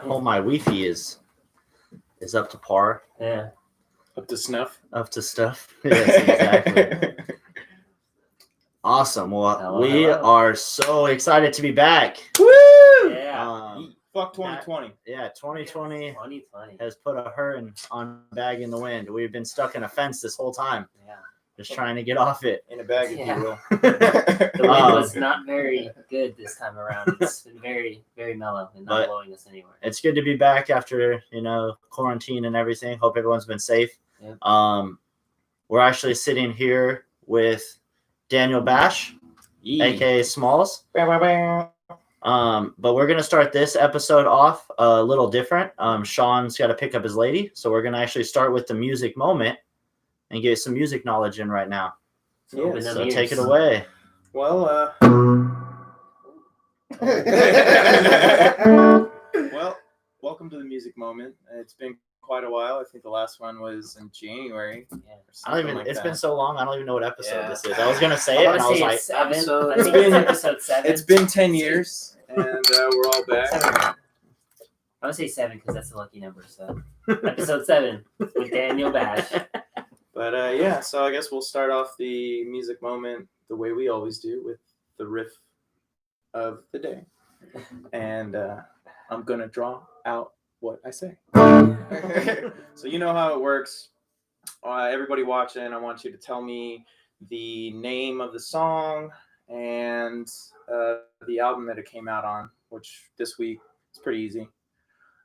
hope my Wi-Fi is up to par. Yeah. Up to snuff. Up to stuff. Yes, exactly. Awesome. Well, we are so excited to be back. Woo! Yeah. Fuck 2020. Yeah, 2020 has put a hurting on bag in the wind. We've been stuck in a fence this whole time. Yeah. Just trying to get off it. In a bag, if you will. The wind was not very good this time around. It's been very, very mellow and not blowing us anywhere. It's good to be back after, quarantine and everything. Hope everyone's been safe. Yep. We're actually sitting here with Daniel Bash, aka Smalls. But we're going to start this episode off a little different. Sean's got to pick up his lady. So we're going to actually start with the music moment and get some music knowledge in right now. Yeah, so take it away. Well, welcome to the music moment. It's been quite a while. I think the last one was in January. Yeah. It's been so long. I don't even know what episode this is. I was going to say it, and I was like, episode 7. It's been 10 years, and we're all back. 7. I would say 7 because that's a lucky number. So episode 7 with Daniel Bash. But so I guess we'll start off the music moment the way we always do, with the riff of the day. And I'm going to draw out what I say. So you know how it works. Everybody watching, I want you to tell me the name of the song and the album that it came out on, which this week is pretty easy.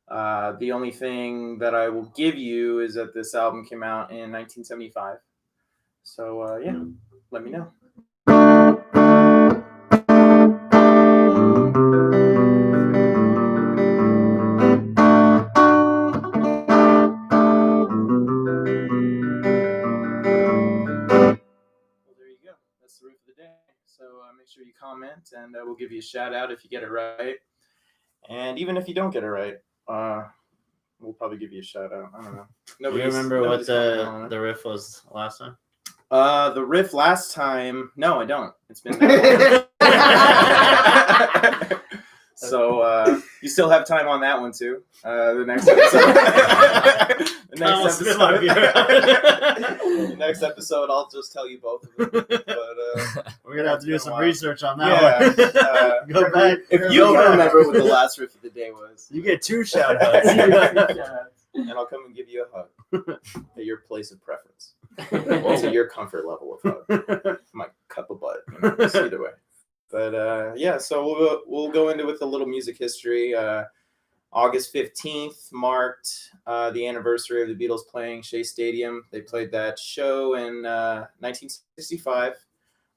The only thing that I will give you is that this album came out in 1975. So, let me know. Make sure you comment, and we'll give you a shout out if you get it right. And even if you don't get it right, we'll probably give you a shout out. I don't know. Do you remember what the riff was last time? The riff last time? No, I don't. It's been that long. So you still have time on that one too. The next episode. The next episode, I'll just tell you both of them. But we're gonna have to do some research on that one. Go back. If you don't remember what the last riff of the day was, you get 2 shout outs. And I'll come and give you a hug at your place of preference, to your comfort level of hug. My cup of butt, either way. But so we'll go into with a little music history. August 15th marked the anniversary of the Beatles playing Shea Stadium. They played that show in 1965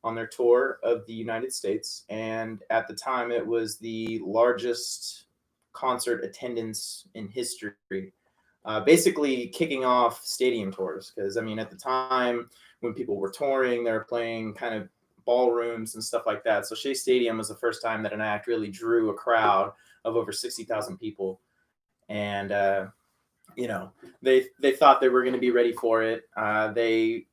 on their tour of the United States. And at the time, it was the largest concert attendance in history. Basically kicking off stadium tours. Because, at the time when people were touring, they were playing kind of ballrooms and stuff like that. So Shea Stadium was the first time that an act really drew a crowd of over 60,000 people. And, they thought they were going to be ready for it. They,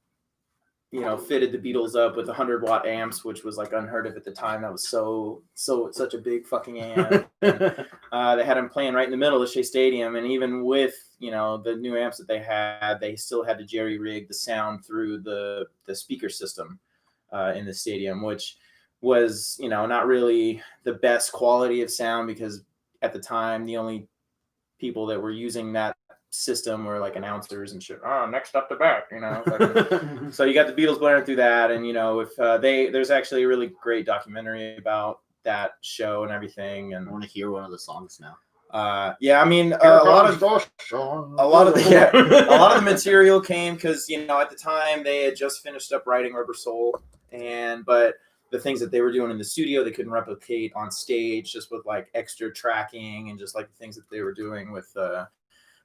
fitted the Beatles up with 100-watt amps, which was like unheard of at the time. That was such a big fucking amp. They had them playing right in the middle of Shea Stadium. And even with, the new amps that they had, they still had to jerry-rig the sound through the speaker system in the stadium, which was, not really the best quality of sound, because at the time, the only people that were using that system were like announcers and shit. Oh, next up to bat, So you got the Beatles blaring through that, and if there's actually a really great documentary about that show and everything. And I want to hear one of the songs now. A lot of the material came because at the time they had just finished up writing Rubber Soul, but the things that they were doing in the studio they couldn't replicate on stage, just with like extra tracking and just like the things that they were doing with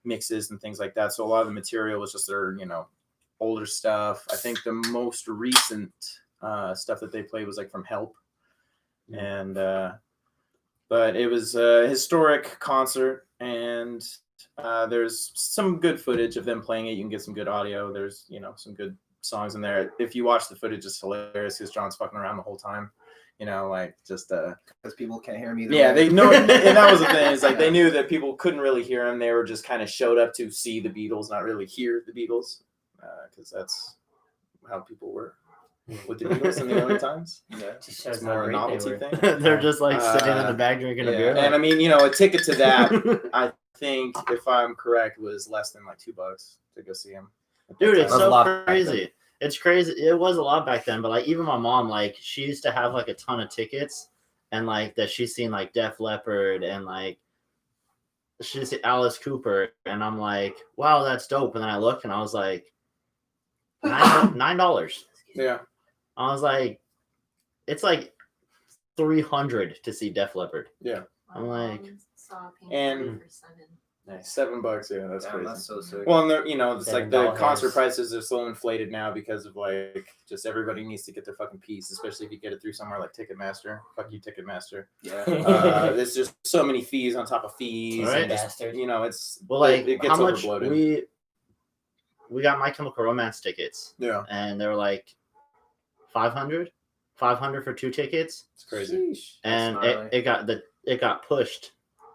mixes and things like that. So a lot of the material was just their older stuff. I think the most recent stuff that they played was like from Help, and but it was a historic concert, and there's some good footage of them playing it. You can get some good audio. There's some good songs in there. If you watch the footage, it's hilarious because John's fucking around the whole time You know, like just because people can't hear me. Yeah, they know, and that was the thing. Is like they knew that people couldn't really hear them. They were just kind of showed up to see the Beatles, not really hear the Beatles, because that's how people were with the Beatles in the early times. Yeah, it's more a novelty thing. They're just like sitting in the back drinking a beer. And I mean, you know, a ticket to that, I think, if I'm correct, was less than like $2 to go see him. Dude, it's so crazy. It's crazy. It was a lot back then, but like even my mom, like she used to have like a ton of tickets, and like that she's seen like Def Leppard and like she's seen Alice Cooper, and I'm like, wow, that's dope. And then I looked and I was like, $9. Yeah. I was like, it's like $300 to see Def Leppard. Yeah. I'm like, and nice. $7, yeah, that's crazy. That's so sick. Well, and you know, it's like the $7. concert prices are so inflated now because of like just everybody needs to get their fucking piece, especially if you get it through somewhere like Ticketmaster. Fuck you, Ticketmaster. Yeah. There's just so many fees on top of fees, right. and just, you know, it's well, like it gets how much overbloated. We got My Chemical Romance tickets. Yeah. And they were like $500 for 2 tickets. It's crazy. And it got pushed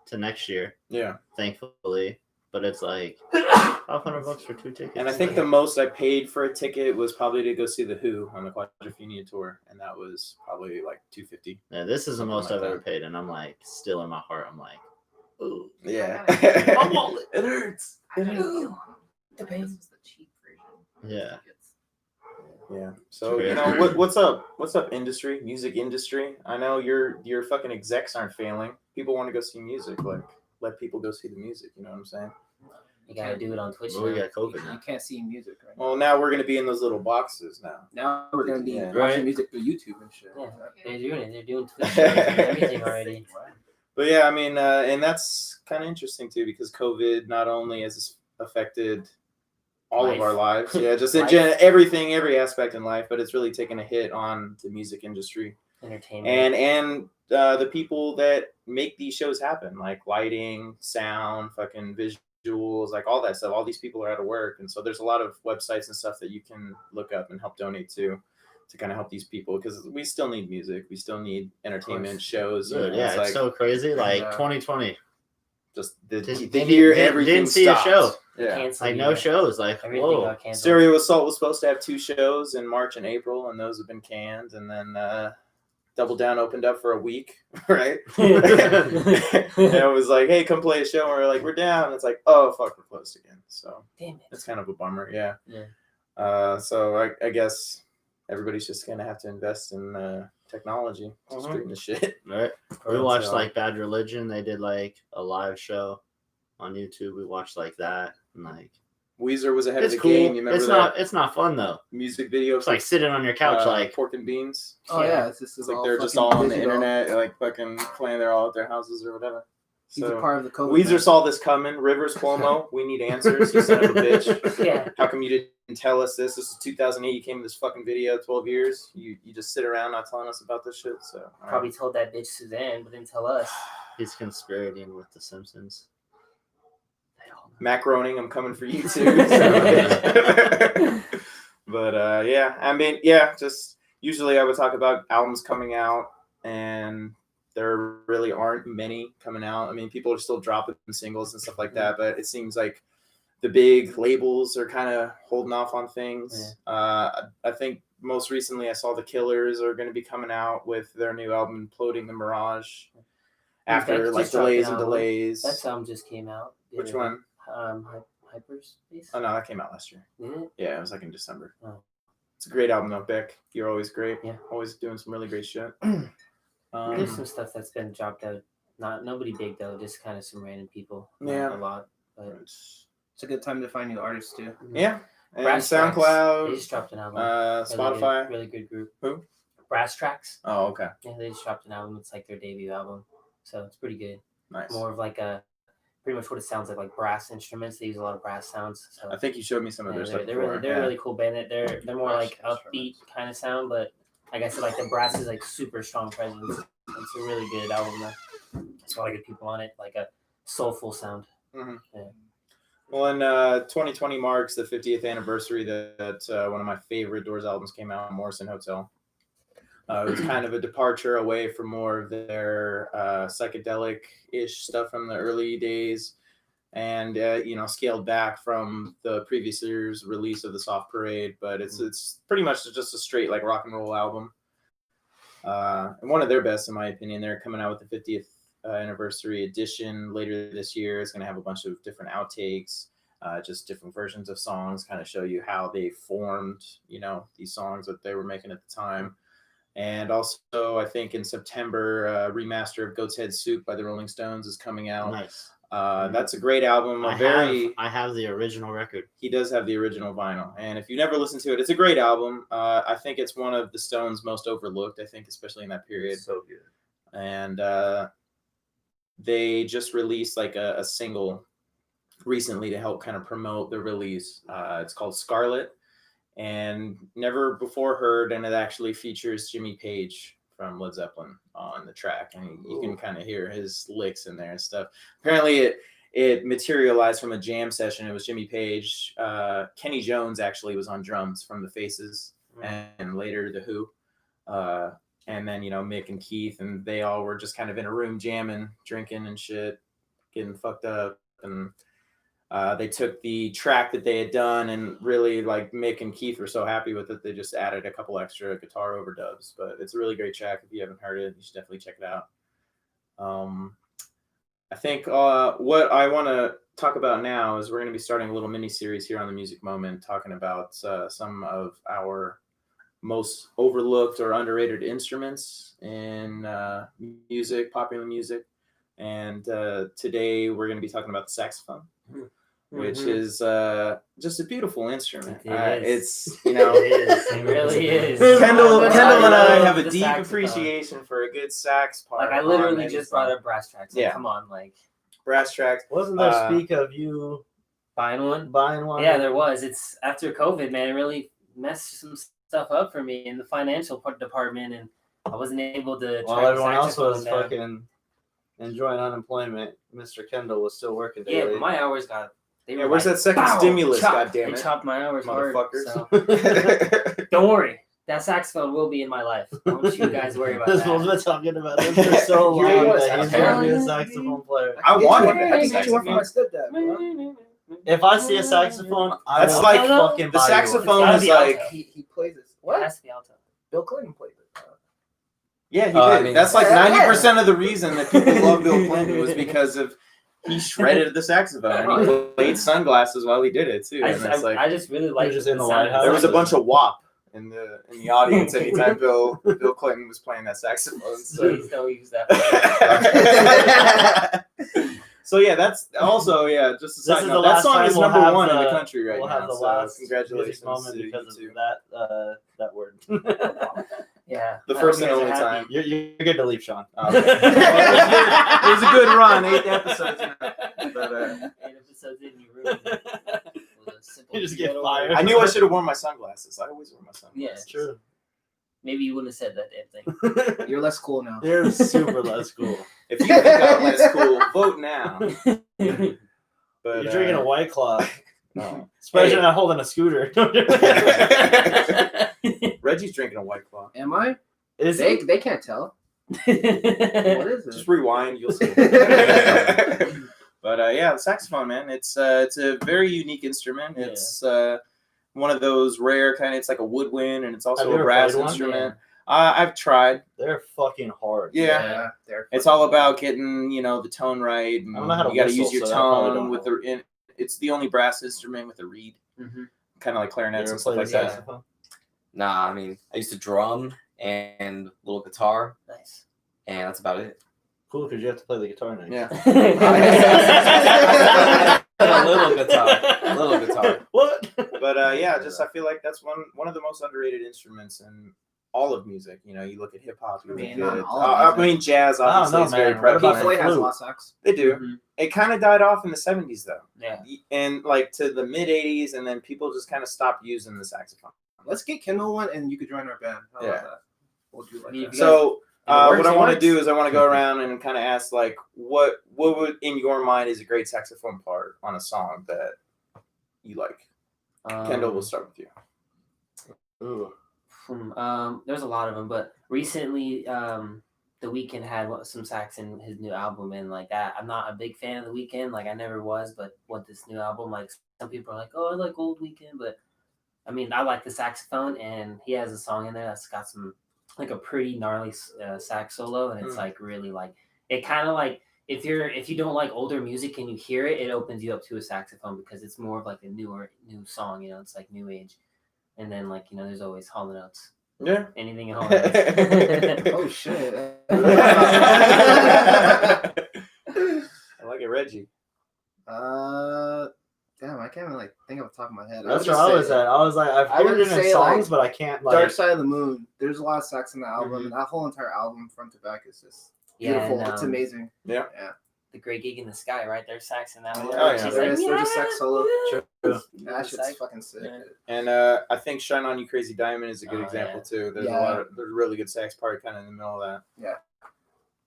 to next year. Yeah. Thankfully. But it's like $500 for 2 tickets. And I think the most I paid for a ticket was probably to go see the Who on the Quadrophenia tour, and that was probably like $250. Yeah, this is the most I've ever paid, and I'm like still in my heart. I'm like, ooh, yeah. My wallet, it hurts. The bass was the cheap version. Yeah. Yeah. So you know what's up? What's up, industry? Music industry. I know your fucking execs aren't failing. People want to go see music. Like, let people go see the music. You know what I'm saying? You gotta do it on Twitch. Well, we got COVID. You can't see music right now. Well, now we're gonna be in those little boxes now. Now we're gonna be watching right. music through YouTube and shit. Yeah, they're doing it. They're doing Twitch and everything already. But yeah, I mean, and that's kind of interesting too, because COVID not only has affected all of our lives, yeah, just in everything, every aspect in life, but it's really taken a hit on the music industry, entertainment, and the people that make these shows happen, like lighting, sound, fucking visuals, like all that stuff. All these people are out of work, and so there's a lot of websites and stuff that you can look up and help donate to kind of help these people, because we still need music, we still need entertainment shows. Dude, yeah, it's so crazy. Like 2020, just the year everything didn't see stopped. a show. Yeah, like no shows. Like whoa. Stereo Assault was supposed to have 2 shows in March and April, and those have been canned. And then Double Down opened up for a week, right? And it was like, hey, come play a show. And we're like, we're down. And it's like, oh fuck, we're closed again. So damn it. It's kind of a bummer. Yeah. So I guess everybody's just gonna have to invest in technology to straighten the shit. Right. We watched like Bad Religion. They did like a live show on YouTube. We watched like that, and like Weezer was ahead of the cool. game. You remember that? It's not fun though. Music video. It's like sitting on your couch, like Pork and Beans. Oh yeah, it's like they're just all on the internet, like fucking playing. They're all at their houses or whatever. He's a part of the COVID. Weezer saw this coming. Rivers Cuomo, we need answers. You son of a bitch. Yeah. How come you didn't tell us this? This is 2008. You came to this fucking video 12 years. You just sit around not telling us about this shit. So probably told that bitch Suzanne, but didn't tell us. He's conspirating with The Simpsons. Macroning, I'm coming for you too. So. But yeah, I mean, yeah, just usually I would talk about albums coming out, and there really aren't many coming out. I mean, people are still dropping singles and stuff like that, but it seems like the big labels are kind of holding off on things. Yeah. I think most recently I saw The Killers are going to be coming out with their new album, Imploding the Mirage, after like delays and delays. That album just came out. Which one? Hyperspace. Oh no, that came out last year. Did it? Yeah, it was like in December. Oh. It's a great album though, Beck. You're always great. Yeah. Always doing some really great shit. There's some stuff that's been dropped out. Nobody big though, just kind of some random people. Yeah. Not a lot. But it's a good time to find new artists too. Yeah. And Brass SoundCloud. They just dropped an album. Spotify. Really good group. Who? Brass Tracks. Oh, okay. Yeah, they just dropped an album. It's like their debut album. So it's pretty good. Nice. More of like pretty much what it sounds like brass instruments. They use a lot of brass sounds. So I think you showed me some of their stuff. They're a really cool band. They're more like upbeat kind of sound, but like I said, like the brass is like super strong presence. It's a really good album though. There's a lot of good people on it, like a soulful sound. Mm-hmm. Yeah. Well, in 2020 marks the 50th anniversary that one of my favorite Doors albums came out, Morrison Hotel. It was kind of a departure away from more of their psychedelic-ish stuff from the early days, and scaled back from the previous year's release of the Soft Parade. But it's pretty much just a straight like rock and roll album, and one of their best in my opinion. They're coming out with the 50th anniversary edition later this year. It's going to have a bunch of different outtakes, just different versions of songs, kind of show you how they formed, these songs that they were making at the time. And also, I think in September, remaster of Goat's Head Soup by the Rolling Stones is coming out. Nice. That's a great album. I have the original record. He does have the original vinyl, and if you never listened to it, it's a great album. I think it's one of the Stones' most overlooked. I think, especially in that period. So good. And they just released like a single recently to help kind of promote the release. It's called Scarlet, and never before heard, and it actually features Jimmy Page from Led Zeppelin on the track, and you can kind of hear his licks in there and stuff. Apparently it materialized from a jam session. It was Jimmy Page. Kenny Jones actually was on drums from the Faces, and later the Who. And then, Mick and Keith, and they all were just kind of in a room jamming, drinking and shit, getting fucked up. And they took the track that they had done, and really, like, Mick and Keith were so happy with it, they just added a couple extra guitar overdubs. But it's a really great track. If you haven't heard it, you should definitely check it out. I think what I want to talk about now is we're going to be starting a little mini-series here on the Music Moment, talking about some of our most overlooked or underrated instruments in popular music. And today we're going to be talking about the saxophone, which is just a beautiful instrument. It's, it really is. Kendall and I have a The deep saxophone. appreciation for a good sax part. Like, I literally just brought up brass tracks. Like, Yeah. Come on, like, brass tracks. Wasn't there speak of you buying one? buying one? Yeah, there was. It's after COVID, man. It really messed some stuff up for me in the financial department, and I wasn't able to. While track the everyone else was saxophone down. fucking enjoying unemployment, Mr. Kendall was still working Yeah, daily. but my hours got. They were Where's like, that second "Bow, stimulus? chop." God damn They it, chopped my hours hard. motherfuckers! So don't worry, that saxophone will be in my life. Don't you guys worry about This one's that. been talking about him for so You long want a that he's going to be a saxophone? saxophone player. I wanted I that can get you one for my saxophone. stepdad, bro. If I see a saxophone, I That's will like fucking the buy you saxophone Gotta is be like alto. He plays this. It What? has to be alto. Bill Clinton played it. yeah, he did. I mean, That's like yeah. 90% of the reason that people love Bill Clinton was because of he shredded the saxophone and he played sunglasses while he did it too. And it's like I just really like just in the White House. there was a bunch of WAP in the audience anytime Bill Clinton was playing that saxophone. So. Please don't use that. So yeah, that's also just a side is note. the That last song time is we'll number have one in the the- country right We'll now. have the so last congratulations music moment to because you two. of that word. Yeah. The I first hope and you only guys are time. You're good to leave, Sean. It was a good run, 8 episodes. But 8 episodes in, you ruined it. With a simple You just get over. fired. I knew I should have worn my sunglasses. I always wear my Yeah, sunglasses. True. maybe you wouldn't have said that damn thing. You're less cool now. You're super less cool. If you think I'm less cool, vote now. But You're drinking a White Claw. no. Especially Hey. not holding a scooter. Reggie's drinking a White Claw. Am I? Is They it? they can't tell. What is Just it? rewind, you'll see. But the saxophone, man, it's a very unique instrument. Yeah. It's one of those rare kind of. It's like a woodwind, and it's Have also you a ever brass played one? instrument. I've tried. They're fucking hard. Yeah. They're It's all about getting the tone right, and I don't know how to you got to whistle, use your so that probably tone don't with help. it's the only brass instrument with a reed, Mhm. kind of like You clarinets ever and stuff played like a that. saxophone? Nah, I mean, I used to drum and a little guitar, Nice. and that's about it. Cool, because you have to play the guitar now. Yeah. A little guitar. What? But just I feel like that's one of the most underrated instruments in all of music. You look at hip hop, you look mean, not at all of I mean jazz. I don't Obviously, know, is very man. What about prevalent. Pink Floyd has a flute? lot of sax. They do. Mhm. It kind of died off in the 70s though, Yeah. and like to the mid 80s, and then people just kind of stopped using the saxophone. Let's get Kendall one, and you could join our band. How Yeah. about that? We'll do like You that. guys- So If it works, what I it want to works. do is I want to go around and kind of ask like what would in your mind is a great saxophone part on a song that you like. Kendall, we'll start with you. Ooh. There's a lot of them, but recently, The Weeknd had some sax in his new album, and like that, I'm not a big fan of The Weeknd. Like I never was, but with this new album, like some people are like, "Oh, I like old Weeknd," but I mean, I like the saxophone, and he has a song in there that's got some like a pretty gnarly sax solo, and it's like really like it kind of like if you don't like older music and you hear it, it opens you up to a saxophone because it's more of like a new song, you know, it's like new age, and then like there's always Hall & Oates. Yeah. Anything in Hall & Oates. Oh shit. I like it, Reggie. Damn, I can't even like think off the top of my head. That's where I was at. I was like, I've I would heard it in say, songs, like, but I can't like. Dark Side of the Moon. There's a lot of sax in the album, Mhm. and that whole entire album front to back is just Yeah, beautiful. and, it's amazing. Yeah. The Great Gig in the Sky, right? There's sax in that one. Oh, yeah. She's There's a sax solo. True. That shit's Sax. fucking sick. Yeah. And I think "Shine On You Crazy Diamond" is a good Oh, example yeah. too. There's Yeah. there's a really good sax part kind of in the middle of that. Yeah.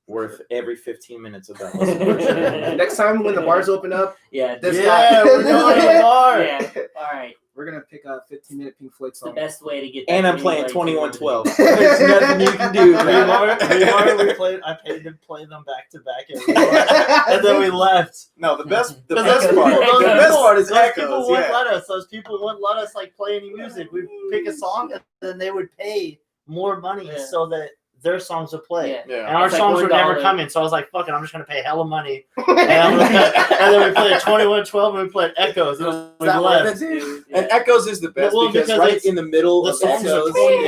Worth every 15 minutes of that listen. For sure. Next time when the bars open up, Yeah, This Yeah, guy- we're going to the bar. yeah. All right. we're gonna pick a 15-minute Pink Floyd It's the song. best way to get. And that I'm playing anybody to 2112. want There's nothing you can do. We played. I paid to play them back to back, and then we left. No, the best part. Those The people- best part is those echoes. people wouldn't Yeah. let us. Those people wouldn't let us like play any music. We'd pick a song, and then they would pay more money Yeah. so that their songs would play. Yeah. Yeah. And our It's like songs were never $1. coming, so I was like, "Fuck it, I'm just gonna pay hella money." And then we played 2112, and we played Echoes, and we That one, left. that's- to. And Echoes is the best Well, because because right it's- in the middle the of songs are Echoes, 20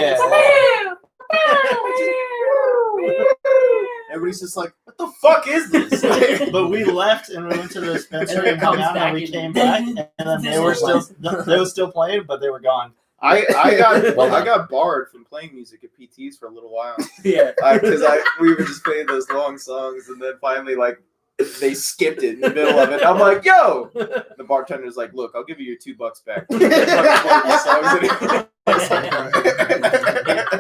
everybody's just like, "What the fuck is this?" But we left and we went to the dispensary and And hung it out, comes and we back came and- back, and then they were still playing, but they were gone. I Well I done. got barred from playing music at PTs for a little while Yeah. because we were just playing those long songs, and then finally like they skipped it in the middle of it. I'm like, "Yo!" The bartender's like, "Look, I'll give you your $2 back."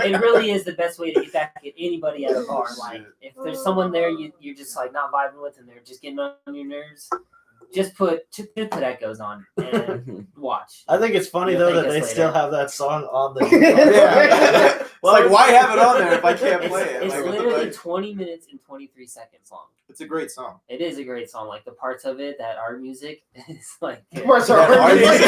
It really is the best way to get back at anybody at a bar. Like, if there's someone there you're just like not vibing with, and they're just getting on your nerves, just put Echoes on and watch. I think it's funny You'll though thank that us they later. still have that song on the. Yeah. It's like, why have it on there if I can't It's, play it? it's Like, what the literally fuck? 20 minutes and 23 seconds long. It's a great song. It is a great song. Like the parts of it that are music is like Parts are That art music.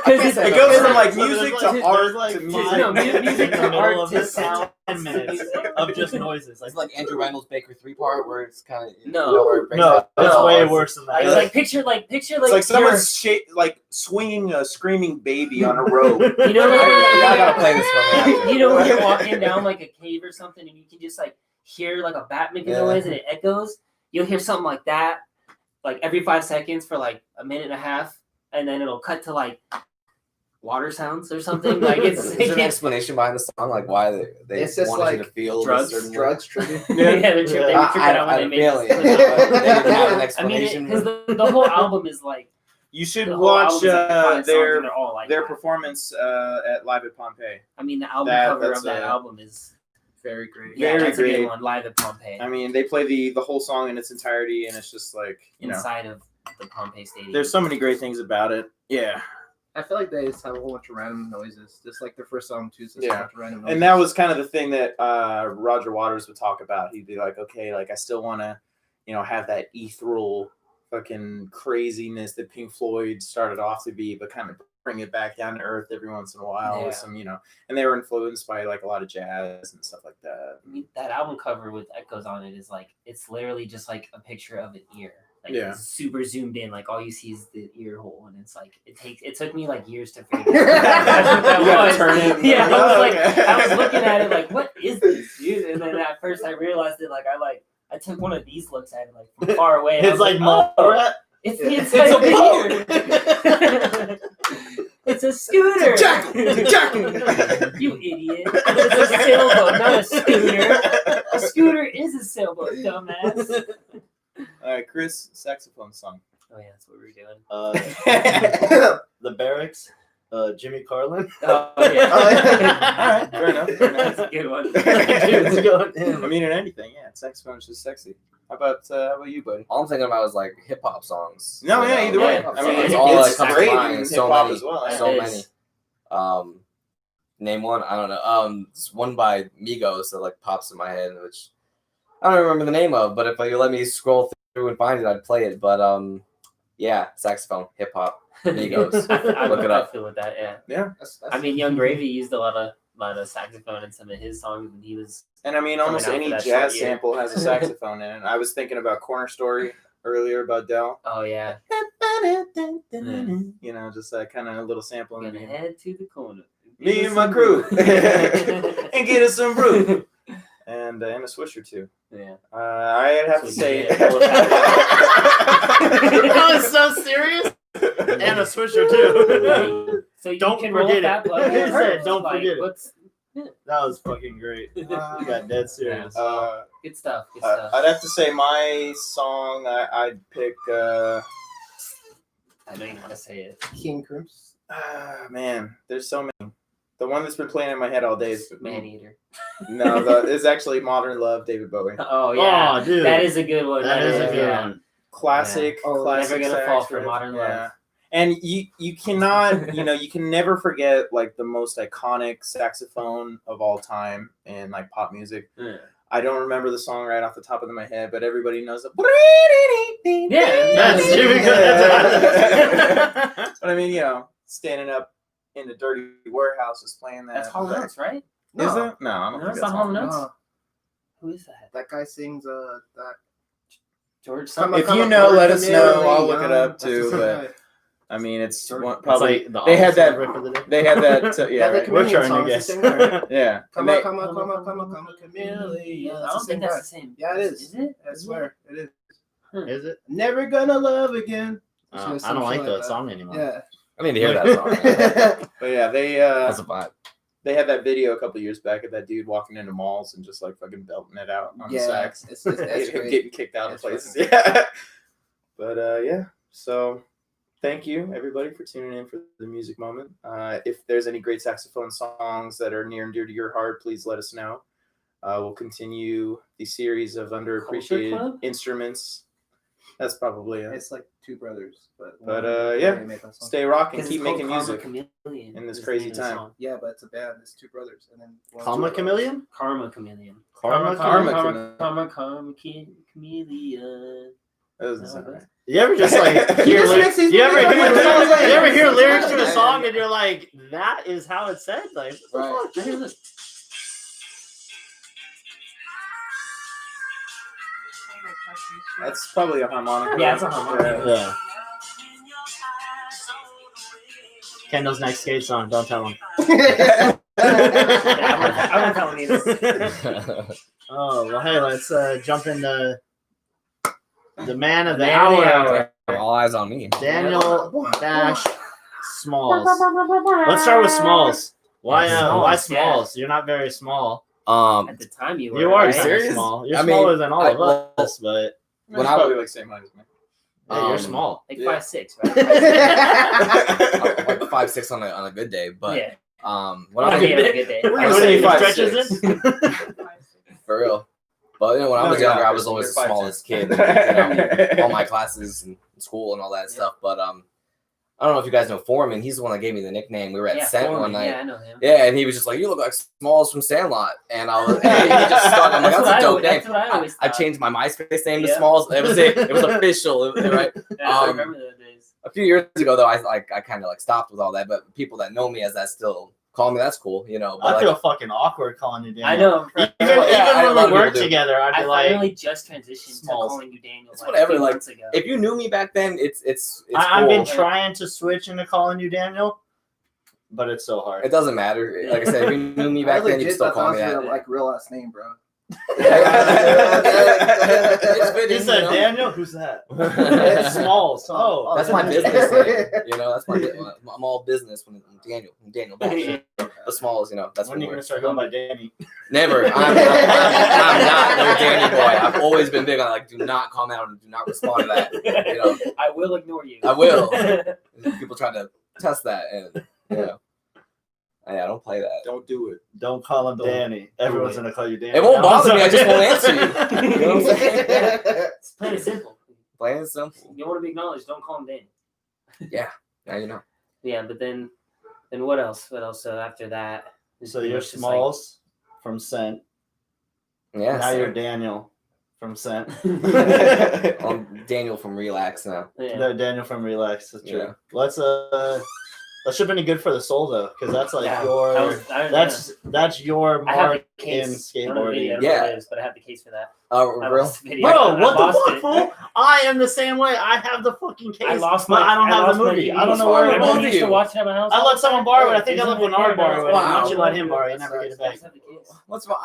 because It goes from like So music there's to like- art there's like to five music. No, music in the to middle art of to it, sound. 10 minutes of just noises. It's like Andrew Randall's Baker 3 part where it's kind of No. where it breaks No, up. that's No. way worse than Like, that. like picture It's like someone's like swinging a screaming baby on a rope. you know I gotta play this one. you know when you're walking down like a cave or something and you can just like hear like a bat making Yeah. noise and it echoes. You'll hear something like that, like every 5 seconds for like a minute and a half, and then it'll cut to like water sounds or something. Like it's Is there an explanation behind the song, like why they It's just wanted you like to feel drugs, a certain way? Drugs, trigger. yeah, they were tripping out when they made really, this. they didn't have an I mean, explanation. because the whole album is like You should the whole watch album is like 5 songs their and they're all like their that. performance at Live at Pompeii. I mean, the album That- cover that's of that a- album is Very great. yeah, very that's a good great. one. Live at Pompeii, I mean, they play the whole song in its entirety, and it's just like, you know, inside of the Pompeii Stadium. there's so many great things about it. Yeah, I feel like they just have a whole bunch of random noises, just like their first album too. So it's Yeah. a bunch of random noises. and that was kind of the thing that Roger Waters would talk about. He'd be like, okay, like I still want to, have that ethereal fucking craziness that Pink Floyd started off to be, but kind of bring it back down to earth every once in a while Yeah. with some, and they were influenced by like a lot of jazz and stuff like that. I mean, that album cover with echoes on it is like it's literally just like a picture of an ear. Like Yeah. it's super zoomed in, like all you see is the ear hole, and it's like it took me like years to figure out what that You gotta was. turn it. Yeah, I was Oh, like, okay. I was looking at it like, what is this, dude? And then at first I realized it, like I took one of these looks at it like from far away. And I It's was like oh, Mallrat. it's It's a boat. It's a scooter. It's a jackal. It's a jackal. You idiot. It's a sailboat, not a scooter. A scooter is a sailboat, dumbass. All right, Chris, saxophone song. Oh yeah, that's what we were doing. The Barracks. Jimmy Carlin. Oh yeah. All right, fair enough. That's a good one. Dude's going I in. mean, in anything, yeah, saxophone is just sexy. How about you, buddy? All I'm thinking about is like hip hop songs. No, you yeah, know? either way. Yeah. I mean, It's all it's that comes great to mind. in So hip hop many. as well. So It many. is. name one. I don't know. It's one by Migos that like pops in my head, which I don't remember the name of. But if you let me scroll through and find it, I'd play it. But yeah, saxophone, hip hop, Migos. Look it up. I feel with that. Yeah. Yeah. I mean, Young Gravy used a lot of saxophone in some of his songs when he was. And I mean, almost Coming out any for that jazz short year. sample has a saxophone in it. I was thinking about Corner Story earlier about Dell. Oh yeah. You know, just that kind of little sample. We're In the gonna beginning. head to the corner. Me and my crew. And get us some brew. And a Swisher too. Yeah. I'd have to say. Yeah. That was so serious. And a Swisher too. So you Don't can forget roll that it. plug. He said, "Don't Like, forget it." what's- That was fucking great. You got dead serious. Good stuff. Good stuff. I'd have to say my song. I'd pick. I know you want to say it. King Crimson. Man, there's so many. The one that's been playing in my head all day is Maneater. No, it's actually Modern Love, David Bowie. Oh yeah, Oh, dude. that is a good one. That is a good yeah. one. Classic. Yeah. Oh, classic Never Gonna sax Fall for riff. Modern Love. And you cannot, you can never forget like the most iconic saxophone of all time in like pop music. Yeah. I don't remember the song right off the top of my head, but everybody knows it. Yeah, That's Jimmy Good. But I mean, standing up in the dirty warehouses playing that. That's Hall & Oates, right? Is it? No, I don't No, think it's that's not Hall & Hall & Oates. No, Who is that? that guy sings that. George. Come If on, you come know, on, let us know. Camille, I'll look it up that's the too. same But guy. I mean, it's George- one, It's probably like the they had opposite that. of Riff of the Day. They had that. Yeah, Yeah, right. the We're Chameleon trying to song, it's guess. the same guy. Yeah. Come And on, they- come on, come on, come on, come on, Chameleon. I That's don't the think same that's guy. the same. Yeah, it is. Is it? I swear, it is. Is it? Never gonna love again. I don't like that song anymore. Yeah. I need to hear that song. But yeah, That's a vibe. they had that video a couple years back of that dude walking into malls and just like fucking belting it out on the Yeah, sax. it's that's Him great. getting kicked out of That's places. right. Yeah. But yeah, so thank you everybody for tuning in for the music moment. If there's any great saxophone songs that are near and dear to your heart, please let us know. We'll continue the series of Culture underappreciated Club? instruments. That's probably it. It's like two brothers, but yeah, they make that song. Stay rocking, 'Cause keep it's called making Karma music. Chameleon in this is the crazy name of the time. song. Yeah, but it's a band. It's two brothers, and then one Karma Chameleon? Karma Chameleon. Karma Karma Chameleon? Chameleon. That doesn't sound right. You ever just like He hear just lyrics? makes these You ever lyrics hear, up. Sounds like- you ever hear lyrics to a song and you're like, that is how it said? Like, what the Right. fuck? Hey, look. That's probably a harmonica. Yeah, it's a harmonica. Yeah. Kendall's next skate song. Don't tell him. I won't tell him either. Oh well, hey, let's jump into the man of the Man of the hour, All eyes on me. Daniel Dash Smalls. Let's start with Smalls. Why? Why Smalls, yeah. Smalls? You're not very small. At the time you were. You are right? very serious? small. You're I mean, smaller than all of well, us, but He's When I- probably like same height as me. yeah, you're small. Like Yeah. 5'6", right? Like 5'6" on a good day, but yeah. when I was Yeah, good day. We're I gonna would say say 5'6". stretches in. for real. But when I No, was you're younger, not, I was Kristen. always You're the 5'10". smallest kid. All my classes and school and all that stuff. But I don't know if you guys know Foreman. He's the one that gave me the nickname. We were at Scent Foreman. one night. Yeah, I know him. Yeah, and he was just like, "You look like Smalls from Sandlot," and I was, and he just stuck. I'm like, That's "That's what a dope name." That's what I always I thought. changed my MySpace name to Yeah. Smalls. It was it. It was official, right? Yeah, I Um, remember those days. A few years ago, though, I kind of like stopped with all that. But people that know me as that still call me. That's cool, you know. But I like, feel fucking awkward calling you Daniel. I know. Even, Yeah, a lot even of when we work people do. together, I'd be I like, finally just transitioned Smalls. to calling you Daniel. It's like, whatever, a few like, months ago. if you knew me back then, it's I've been cool. trying to switch into calling you Daniel, but it's so hard. It doesn't matter. Like I said, if you knew me I back then, you legit can still thought call that me was that. your like real last name, bro. It's fitting, You said know? Daniel? Who's that? It's Smalls. Oh, That's my business name. You know, that's my. I'm all business when Daniel Bash. The Smalls, you know, that's when are you when gonna start going by Danny? never. I'm not no Danny boy. I've always been big on like, do not call me out and do not respond to that. You know, I will ignore you. I will. People try to test that, and you know, I don't play that. Don't do it. Don't call him Don't Danny. Everyone's gonna call you Danny. It won't now. bother me. I just won't answer you. You know what I'm saying? It's plain and simple. Plain and simple. You want to be acknowledged, don't call him Daniel. Now you know. Yeah, but then what else? What else? So after that, So you're It's just Smalls from Scent. Yeah. Now so- you're Daniel from Scent. I'm Daniel from Relax now. Yeah. No, Daniel from Relax. That's true. Yeah. Let's that should have been good for the soul though, because that's like Yeah, your I don't know. that's your I have mark the case. in I don't know the video, I skateboarding. don't know what Yeah. it is, but I have the case for that. Oh, I real? lost the video. Bro, I what the lost fuck, it. fool? I am the same way. I have the fucking case, I lost but my. I don't have lost the my movie. I DVD. don't know where Both it Remember of we used to you. watch it at my house. I let someone borrow it. I think I Isn't let it? Bernard borrow it. Wow. Why don't you let him borrow it? You never get it I back. just have the case. What's wrong?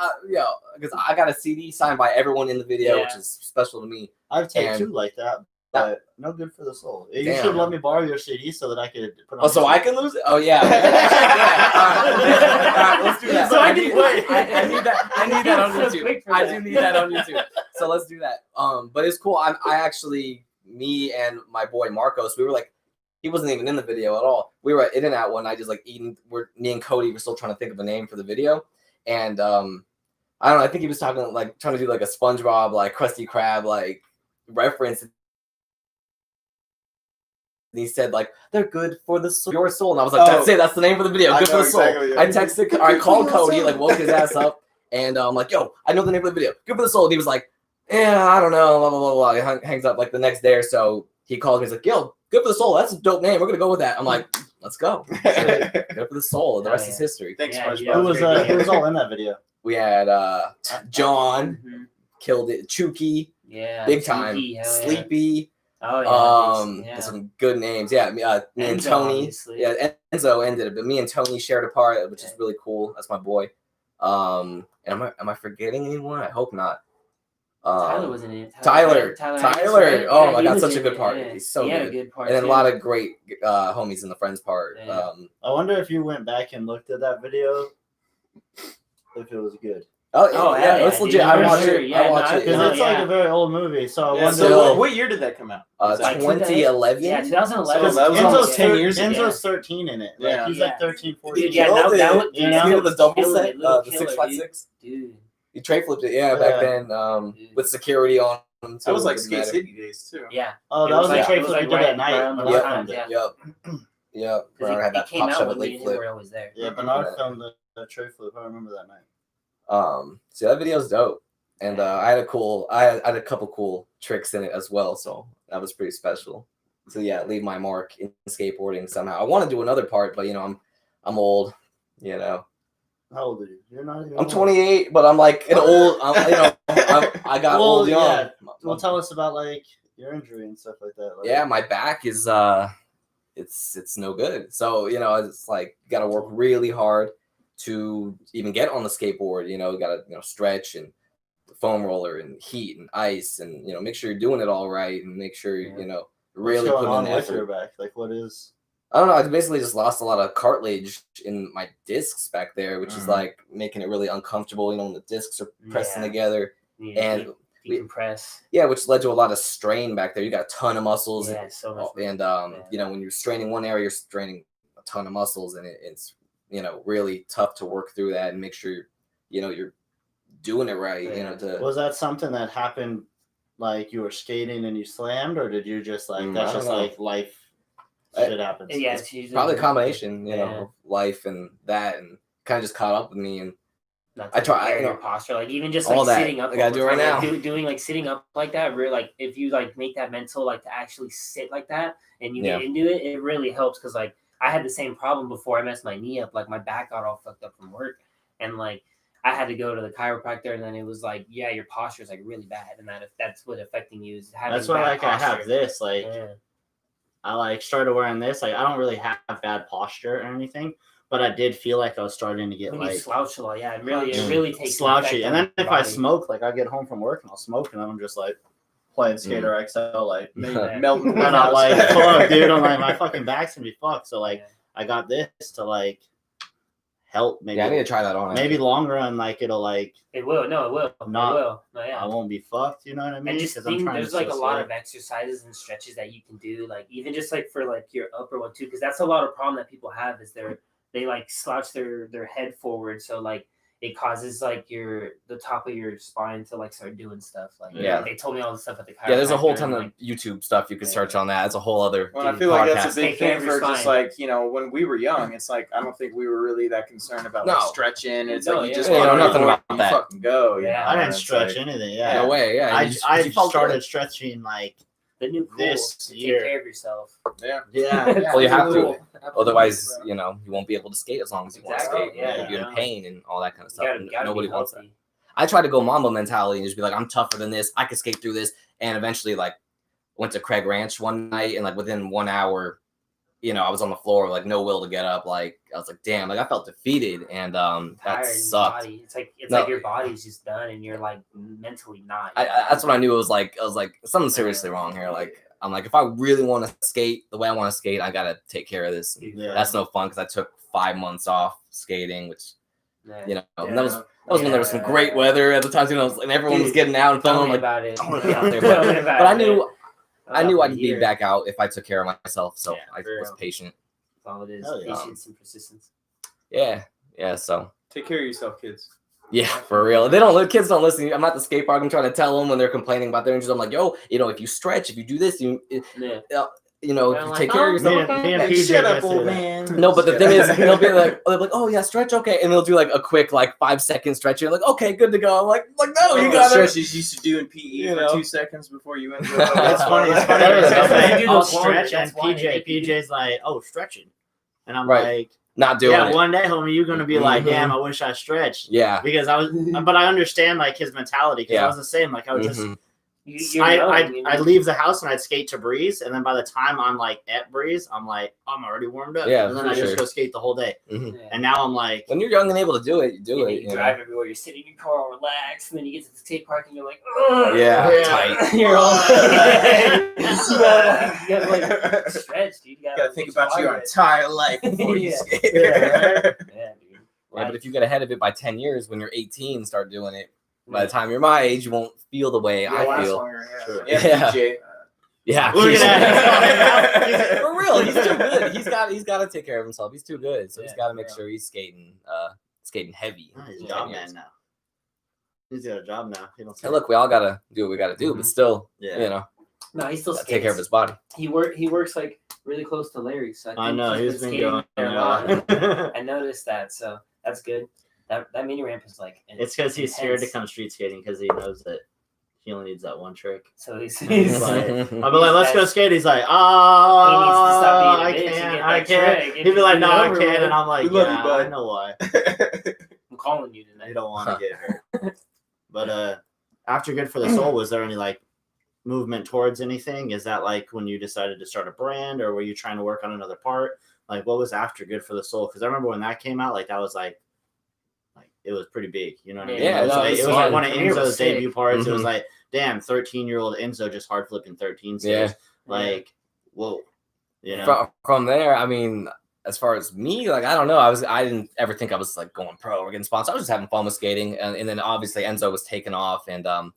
Because I got a CD signed by everyone in the video, Yeah. which is special to me. I've taken And- two like that, but no good for the soul. You Damn. should let me borrow your CD so that I could put on. Oh, so the I CD. can lose it? Oh, yeah. Yeah. All right, let's do that. So I I can need, wait. I need that. I need that on So YouTube. quick for I that. do need that on YouTube. So let's do that. But it's cool. I actually, me and my boy Marcos, we were like, he wasn't even in the video at all. We were at In-N-Out one night, just like eating. Me and Cody were still trying to think of a name for the video, and I don't know. I think he was talking like trying to do like a SpongeBob, like Krusty Krab, like reference. And he said like they're good for the soul, your soul, and I was like, that's it. That's the name for the video. I Good for know the soul. exactly what I you- texted. I called Cody, like woke his ass up, and I'm like, yo, I know the name of the video. Good for the soul. And he was like, yeah, I don't know, blah blah blah blah. He hangs up like the next day or so. He calls me. He's like, yo, good for the soul. That's a dope name. We're gonna go with that. I'm like, let's go. Good for the soul. The Oh, rest yeah. is history. Thanks, Yeah, SpongeBob. yeah. Who was all in that video? We had John Mhm. killed it. Chucky, Yeah. big time. Sleepy, hell yeah. Sleepy. Oh yeah. There's some good names. Yeah, me and Enzo, Tony. obviously. Yeah, Enzo ended it, but me and Tony shared a part, which is really cool. That's my boy. And am I forgetting anyone? I hope not. Tyler wasn't in it. Tyler. Tyler. Oh Yeah, my he God, was such a in good it, part. yeah. He's so He had a good. good part. And then a too. lot of great homies in the friends part. Yeah. I wonder if you went back and looked at that video, if it was good. Oh, yeah, yeah, it's dude, legit. I for watched sure. it. Yeah, I watched no, it. Because No, it's like yeah. a very old movie, so I Yeah, wonder. so Still- what year did that come out? Like 2011. Yeah, 2011. Because that was almost 10 years ago. Enzo's 13 in it. Like, Yeah. he's Yeah. like 13, 14. Dude, yeah, Killed that it. would You know? You know the double Killed set, it, little the killer, 6x6. Dude. You tray flipped it, back Yeah. then, Dude. with security on. That was like Didn't Skate matter. City days too. Yeah. Oh, It that was was a like- trade it was flip we like did right at night. around the Bernard time, filmed it. yeah. Yep. Because Bernard had it that came pop out shove when at me late and him flip. were always there. Yeah, Bernard filmed the trade flip. I remember that night. So that video's dope. And I had a couple cool tricks in it as well, so that was pretty special. So yeah, leave my mark in skateboarding somehow. I want to do another part, but I'm old, How old are you? You're not even I'm old. 28, but I'm like an old. I got Well, old young. yeah. Well, tell us about like your injury and stuff like that. Like, Yeah, my back is it's no good. So it's like you got to work really hard to even get on the skateboard. You got to stretch and foam roller and heat and ice and make sure you're doing it all right and make sure really what's put going in on with your effort. back? Like, what is? I don't know. I basically just lost a lot of cartilage in my discs back there, which is Mhm. like making it really uncomfortable. When the discs are pressing Yeah. together, You and decompress. yeah, which led to a lot of strain back there. You got a ton of muscles, Yeah, so much. and when you're straining one area, you're straining a ton of muscles, and it's really tough to work through that and make sure you're doing it right. Yeah. Was that something that happened? Like you were skating and you slammed, or did you just like I that's don't just know. like life? I- Shit happens. Yeah, it's usually probably a combination, Yeah. of life and that, and kind of just caught up with me. And Not I to try- impair you your know, posture, like even just all like that. sitting up. I gotta all the do it right time, now. like, doing like sitting up like that. Really, like if you like make that mental like to actually sit like that and you get into it, it really helps because like I had the same problem before I messed my knee up. Like my back got all fucked up from work, and like I had to go to the chiropractor, and then it was like, yeah, your posture is like really bad, and that's what affecting you is having. That's why bad like I have posture. this like. Yeah. I like started wearing this. Like I don't really have bad posture or anything, but I did feel like I was starting to get When you like slouch a lot, yeah, it really takes an slouchy. effect And on then your if I body. smoke, like I get home from work and I'll smoke, and I'm just like playing Skater XL, like Melting. and I'm like, fuck, dude. I'm like, my fucking back's gonna be fucked. So like, Yeah. I got this to like help. Maybe yeah, I need to try that on. maybe long run, like it'll like It will. No, it will. Not- it will. No, yeah. I won't be fucked. You know what I mean? And just 'Cause think, trying there's to like a still lot skate. of exercises and stretches that you can do, like even just like for like your upper one too, because that's a lot of problem that people have is they like slouch their head forward. So like it causes like the top of your spine to like start doing stuff. Like Yeah. they told me all the stuff at the chiropractor. Yeah, there's a whole ton and, of YouTube stuff you can search on that. It's a whole other Well, I Dude, feel like that's podcast. a big Take care thing of your for just spine. like, when we were young, it's like I don't think we were really that concerned about No. like stretching. It's No, like you yeah. just Yeah, get no, on nothing your board about and you that. fucking go. you Yeah. know, I and didn't it's stretch like- anything. Yeah. No way. Yeah, I you just felt started good. stretching like the new cool this to year. take care of yourself. Yeah. yeah. Well, you have to. Absolutely. Otherwise, you won't be able to skate as long as you want to Exactly, skate. yeah, You'll be in yeah. pain and all that kind of You stuff. gotta Nobody be wants that. healthy. I tried to go Mamba mentality and just be like, I'm tougher than this. I could skate through this. And eventually, like, went to Craig Ranch one night, and like within 1 hour, I was on the floor, like no will to get up. Like I was like, damn, like I felt defeated, and Tired that in your sucked. body. It's No. like your body's just done, and you're like mentally not. That's what I knew. It was like, I was like, something's seriously wrong here. Like, I'm like, if I really want to skate the way I want to skate, I gotta take care of this. And Yeah. that's no fun because I took 5 months off skating, which Yeah. and that was when there was some great weather at the time, and everyone was getting out and Tell filming. me like, about it. I want to be out there, Tell me about but I it, knew man. I knew I'd be Year. back out if I took care of myself. So Yeah, I for was real. patient. That's all it is. Hell yeah. Patience and persistence. Yeah. So Take care of yourself, kids. yeah, for real. The kids don't listen. I'm at the skate park. I'm trying to tell them when they're complaining about their injuries. I'm like, yo, if you stretch, if you do this, Yeah. if They're you like, take care of "Oh, yourself. Me and Like, PJ shut up, went through old that. man. No, but the thing is, they'll be like, oh yeah, stretch, okay, and they'll do like a quick 5-second stretch. You're like, okay, good to go. I'm like no, you got it. stretches used to do in PE You for know. 2 seconds before you enter. It's funny. It's funny. That is- because They like, do I'll those longer, stretch, and that's why they make you do- PJ's like, "Oh, stretching," and I'm Right. like, Not doing "Yeah, it. one day, homie, you're gonna be like, Mhm. damn, I wish I stretched." Yeah. Because I was, but I understand like his mentality because Yeah. I was the same. Like I would just, Mhm. I'd leave the house and I'd skate to Breeze, and then by the time I'm like at Breeze, I'm like, I'm already warmed up. Yeah, and then for I just sure. go skate the whole day. Mhm. And now I'm like, When you're young and able to do it, you do it. You you know? drive everywhere. You're sitting in your car, relax, and then you get to the skate park, and you're like, ugh. Yeah, Yeah. tight. You're all you gotta stretch, dude. You gotta think about your entire life before you Yeah. skate. Yeah, dude. Yeah, but if you get ahead of it by 10 years, when you're 18, start doing it. By the time you're my age, you won't feel the way It'll I last feel. longer, yeah. Sure. Yeah, Yeah. PJ. Yeah, Look he's- at for real. He's too good. He's got to take care of himself. He's too good, so he's Yeah, got to make yeah. sure he's skating heavy. oh, he's a in job 10 years. man now. He's got a job now. He don't Hey, look, we all gotta do what we gotta do, but still, Yeah. No, he still gotta skates. take care of his body. He works like really close to Larry, so I think know he's he's been skating going. there a lot. I noticed that, so that's good. That mini ramp is like It's because he's scared to intense. come street skating because he knows that he only needs that one trick. So he's He's like, Mhm. I'll be like, let's go skate. He's like, He needs to stop I being a bitch and can't, get I that can't. trick. He'd be like, Get no, I over can't. with. And I'm like, We love you, yeah, bud. I know why. I'm calling you You tonight. don't want to get hurt. But after Good for the Soul, was there any movement towards anything? Is that when you decided to start a brand, or were you trying to work on another part? What was after Good for the Soul? Because I remember when that came out, that was it was pretty big. You know what I mean? Yeah, it was, no, it it's was fun. one of It was Enzo's sick. debut parts. It was Mhm. damn, 13-year-old Enzo just hard flipping 13 Yeah. stairs. Whoa. You know? From there, I mean, as far as me, I don't know. I didn't ever think I was going pro or getting sponsored. I was just having fun with skating, and then obviously Enzo was taking off, and a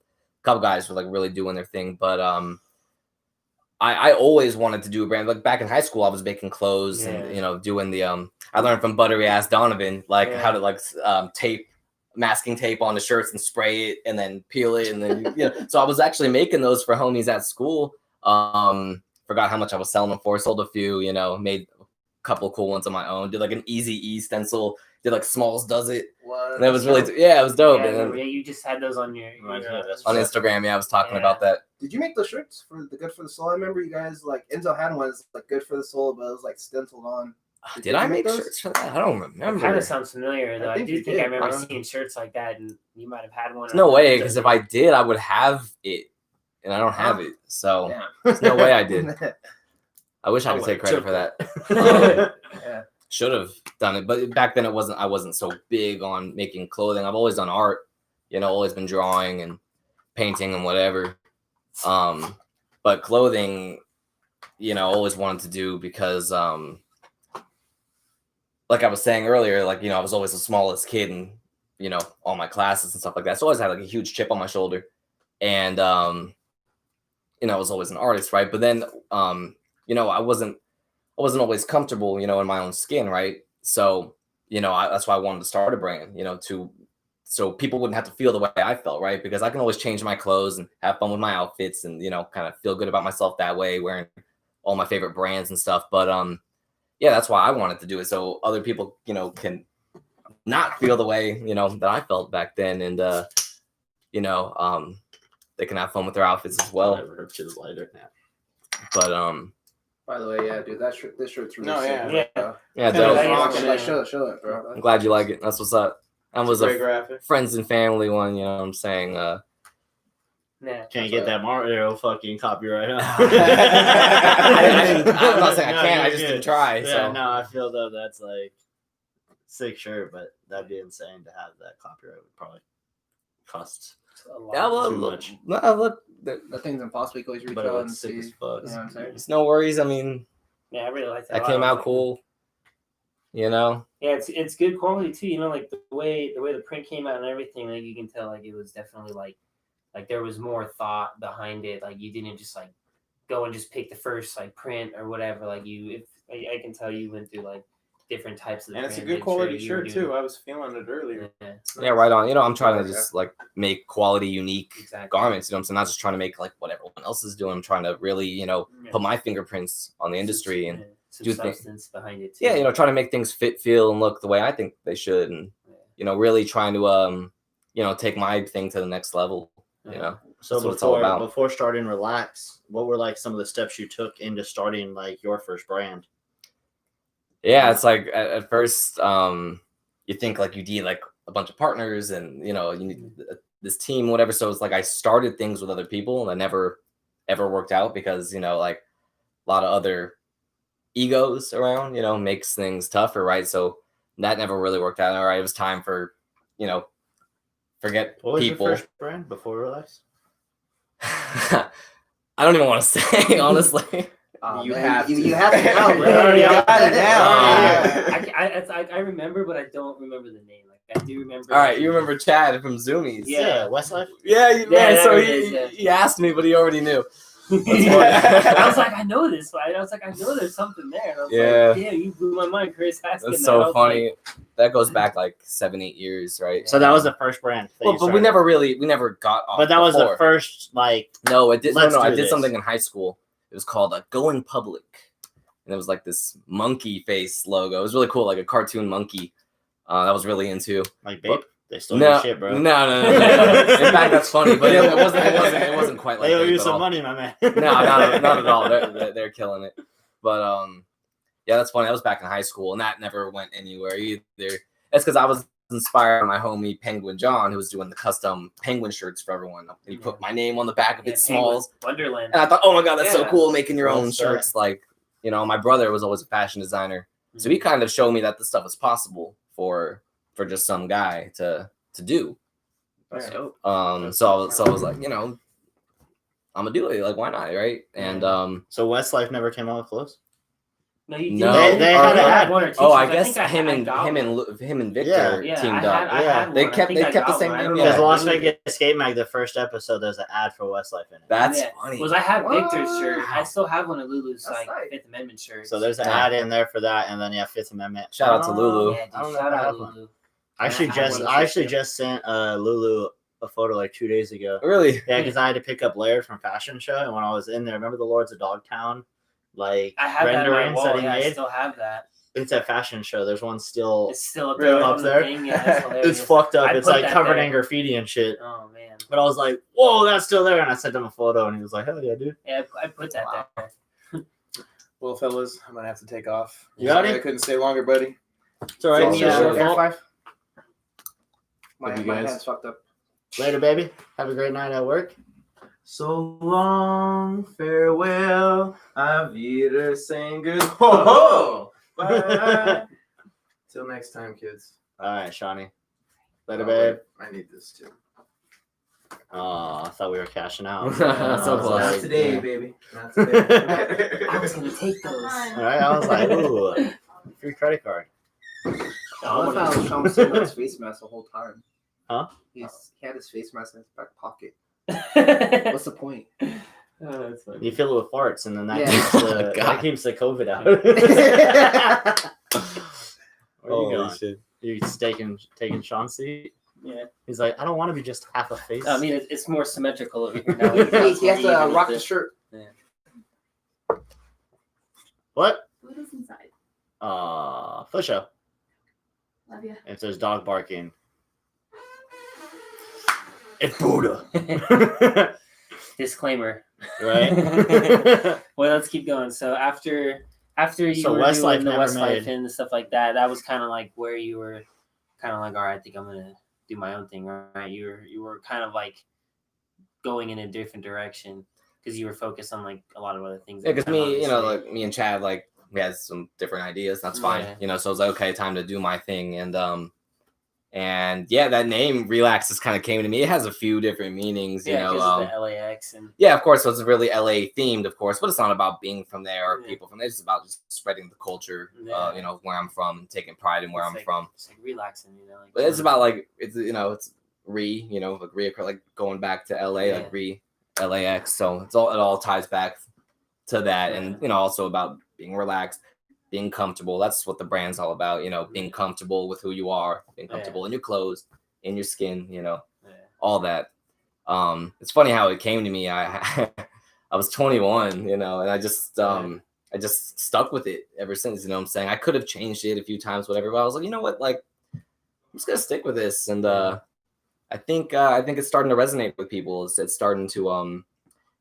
couple guys were really doing their thing. But I always wanted to do a brand. Back in high school, I was making clothes and doing the I learned from buttery ass Donovan how to tape masking tape on the shirts and spray it and then peel it and then So I was actually making those for homies at school. Forgot how much I was selling them for. Sold a few. Made a couple of cool ones on my own. Did an Easy E stencil. Did Smalls Does It. What? And that was really it was dope. Yeah, And then you just had those on your on Instagram, I was talking about that. Did you make the shirts for the Good for the Soul? I remember you guys Enzo had one Good for the Soul, but it was stenciled on. Did I you make those? shirts for that? I don't It remember. kind of sounds familiar though. I think do you think I did. remember I don't- seeing shirts like that, and you might have had one. There's no way, because if I did, I would have it, and I don't have it. So Damn. there's no way I did. I wish I I could take would've credit took for that. Yeah. Should have done it, but back then I wasn't so big on making clothing. I've always done art, always been drawing and painting and whatever. But clothing, always wanted to do because like I was saying earlier, I was always the smallest kid in all my classes and stuff like that. So I always had a huge chip on my shoulder, and I was always an artist, right? But then I wasn't always comfortable, in my own skin, right? So, that's why I wanted to start a brand, to so people wouldn't have to feel the way I felt, right? Because I can always change my clothes and have fun with my outfits and, you know, kind of feel good about myself that way, wearing all my favorite brands and stuff. But yeah, that's why I wanted to do it, so other people, you know, can not feel the way, you know, that I felt back then, and you know, they can have fun with their outfits as well. Whatever, just lighter. But By the way, yeah, dude, this shirt's really No, sick. yeah. Yeah. Bro. yeah, Yeah, dope. that is Like, awesome. show it, bro. I'm glad you like it. That's what's up. That was Great a graphic. friends and family one, you know what I'm saying? Yeah. Can't get that Mario fucking copyright. Huh? I'm not saying I can't, I you're just good. didn't try. Yeah, So no, I feel though that's like sick shirt, but that'd be insane to have that copyright. Would probably cost A lot. yeah, well, too much. no, look, That thing's impossible. You can always reach But it out and looks sick see. as You fuck. know what I'm saying? it's no worries. I mean, Yeah, I really like that. that a lot. came I was out like, cool. You know, Yeah, it's good quality too. You know, like the way the print came out and everything. Like you can tell, like it was definitely like there was more thought behind it. Like you didn't just like go and just pick the first like print or whatever. Like I can tell you went through like different types of. And it's a print, good made quality you were shirt doing- too. I was feeling it earlier. Yeah, It's yeah, nice. right on. You know, I'm trying to Yeah. just like make quality, unique exactly. garments. You know, what I'm saying, not just trying to make like what everyone else is doing. I'm trying to really, you know, Yeah. put my fingerprints on the industry and some do things. substance behind it too. yeah, you know, trying to make things fit, feel, and look the way I think they should, and Yeah. you know, really trying to you know, take my thing to the next level. You know, So That's what it's all about. before starting Relax, what were like some of the steps you took into starting like your first brand? yeah, it's like at first, you think like you need like a bunch of partners, and you know, you need this team, whatever. So it's like I started things with other people, and I never ever worked out because, you know, like a lot of other egos around, you know, makes things tougher, right? So that never really worked out. All right, it was time for, you know, forget What was people. your first brand before Relax? I don't even want to say, honestly. Oh, You man, have you, to. you have to now, bro. You already got it now. Yeah. I remember, but I don't remember the name. Like I do remember. All right, you remember Chad from Zoomies? Yeah. Westlife. Yeah, Yeah, man. So there it is, yeah. he asked me, but he already knew. I was like, I know this, but I was like, I know there's something there. And I was Yeah. like, damn, you blew my mind, Chris. Asking That's that. I so was funny. like, That goes back like 7-8 years, right? So that was the first brand. That Well, you but we started. never got off. But that was the before. first like. No, it did. Let's No, I do did this. something in high school. It was called Going Public, and it was like this monkey face logo. It was really cool, like a cartoon monkey. That was really into. Like babe, they stole No, your shit, bro. no. In fact, that's funny, but it wasn't quite like They owe that you at some all. money, my man. No, not at all. They're killing it. But yeah, that's funny. That was back in high school, and that never went anywhere either. That's because I was inspired by my homie Penguin John, who was doing the custom penguin shirts for everyone. And he put my name on the back of yeah, it, Smalls. Wonderland. And I thought, oh my god, that's so Yeah. cool, making your Well own said. shirts. Like, you know, my brother was always a fashion designer, so he kind of showed me that this stuff is possible for just some guy to do. That's dope. So I was like, you know, I'm gonna do it. Like, why not, right? And So Westlife never came out with clothes. No, you did. No. They had I an ad. one or two oh, I shirts. guess think him got one. and Victor Yeah, teamed I up. had They one. I kept- think they I kept the got same one. I name, don't yeah. know. Because Las Maybe- Vegas Skate Mag, the first episode, there's an ad for Westlife in it. That's Yeah. funny. Was I had Victor's Wow. shirt? I still have one of Lulu's That's like tight. Fifth Amendment shirts. So there's an Yeah. ad in there for that, and then Fifth Amendment. Shout out to Lulu. Yeah, dude, I don't know shout if I out have one. Lulu. I actually I have one. just sent Lulu a photo like 2 days ago. Really? Yeah, because I had to pick up Laird from Fashion Show, and when I was in there, remember the Lords of Dogtown, like I have that on my renderings wall. that he Yeah, I made? still have that. It's at Fashion Show. There's one still. It's still up Really there. up on there? The thing. Yeah, that's hilarious. It's fucked up. I It's put like that covered there. in graffiti and shit. Oh man. But I was like, "Whoa, that's still there!" And I sent him a photo, and he was like, "Hell yeah, dude!" Yeah, I put that Wow. there. Well, fellas, I'm gonna have to take off. You got Sorry it? I couldn't stay longer, buddy. It's all right. It's all Yeah, good. your fault. F5. My Love you my guys. hand's fucked up. Later, baby. Have a great night at work. So long, farewell, auf Wiedersehen, good. Ho ho! Bye. Till next time, kids. All right, Shawnee. Later, Oh, babe. wait, I need this too. Oh, I thought we were cashing out. So I was close. Not like, today, yeah. baby. Not today. I was gonna take those. All right, I was like, "Ooh, free credit card." I found Sean was sitting on his face mask the whole time. Huh? He had his face mask in his back pocket. What's What's the point? that's funny. You fill it with farts, and then that Yeah. keeps the God. that keeps the COVID out. Where you Holy going? shit. You taking Sean's seat? Yeah. He's like, I don't want to be just half a face. I mean, it's more symmetrical over here now. He has to rock the shirt. What? Food is inside. For sure. Love you. If there's dog barking, it's Buddha. Disclaimer. Right? Well, let's keep going. So after you So were Westlife doing the never Westlife made. and stuff like that, that was kind of like where you were kind of like, all right, I think I'm gonna do my own thing, right? You were kind of like going in a different direction because you were focused on like a lot of other things. Yeah, at the because time, me, obviously. like me and Chad, like we had some different ideas. That's fine, Yeah. So it was like, okay, time to do my thing, and yeah, that name Relax just kind of came to me. It has a few different meanings, Yeah, because of the LAX and Yeah, of course, so it's really LA themed, of course, but it's not about being from there or Yeah. people from there. It's about just spreading the culture, Yeah. where I'm from, and taking pride in where it's I'm like, from. It's like relaxing, like. But it's about like it's like going back to LA, Yeah. like LAX. So it all ties back to that, Yeah. and also about being relaxed, being comfortable. That's what the brand's all about. Being comfortable with who you are, being comfortable in your clothes, in your skin. All that. It's funny how it came to me. I I was 21, and I just stuck with it ever since. You know what I'm saying? I could have changed it a few times, whatever, but I was like, you know what, like I'm just gonna stick with this, and I think it's starting to resonate with people. It's starting to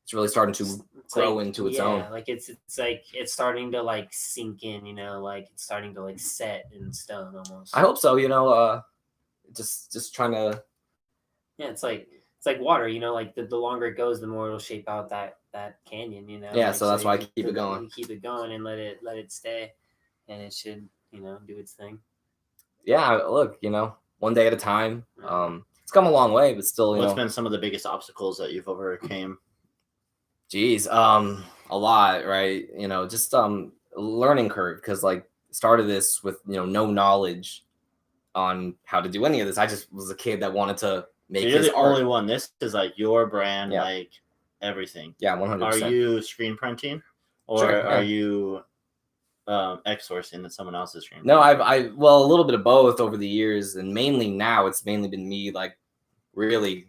it's really starting to grow into its own. Like it's like it's starting to like sink in, like it's starting to like set in stone almost. I hope so. Just trying to. Yeah, it's like water, like the longer it goes, the more it'll shape out that canyon, Yeah, like, so that's why I you keep it going. You keep it going and let it stay, and it should do its thing. Yeah, look, one day at a time. It's come a long way, but still, What's been some of the biggest obstacles that you've overcame? Geez, a lot, right? Just learning curve, because like started this with no knowledge on how to do any of this. I just was a kid that wanted to make. So you're his the art. only one. This is like your brand, Yeah. like everything. Yeah, 100%. Are you screen printing, or Sure, yeah. are you X-sourcing someone else's screen? No, I've well, a little bit of both over the years, and mainly now it's mainly been me like really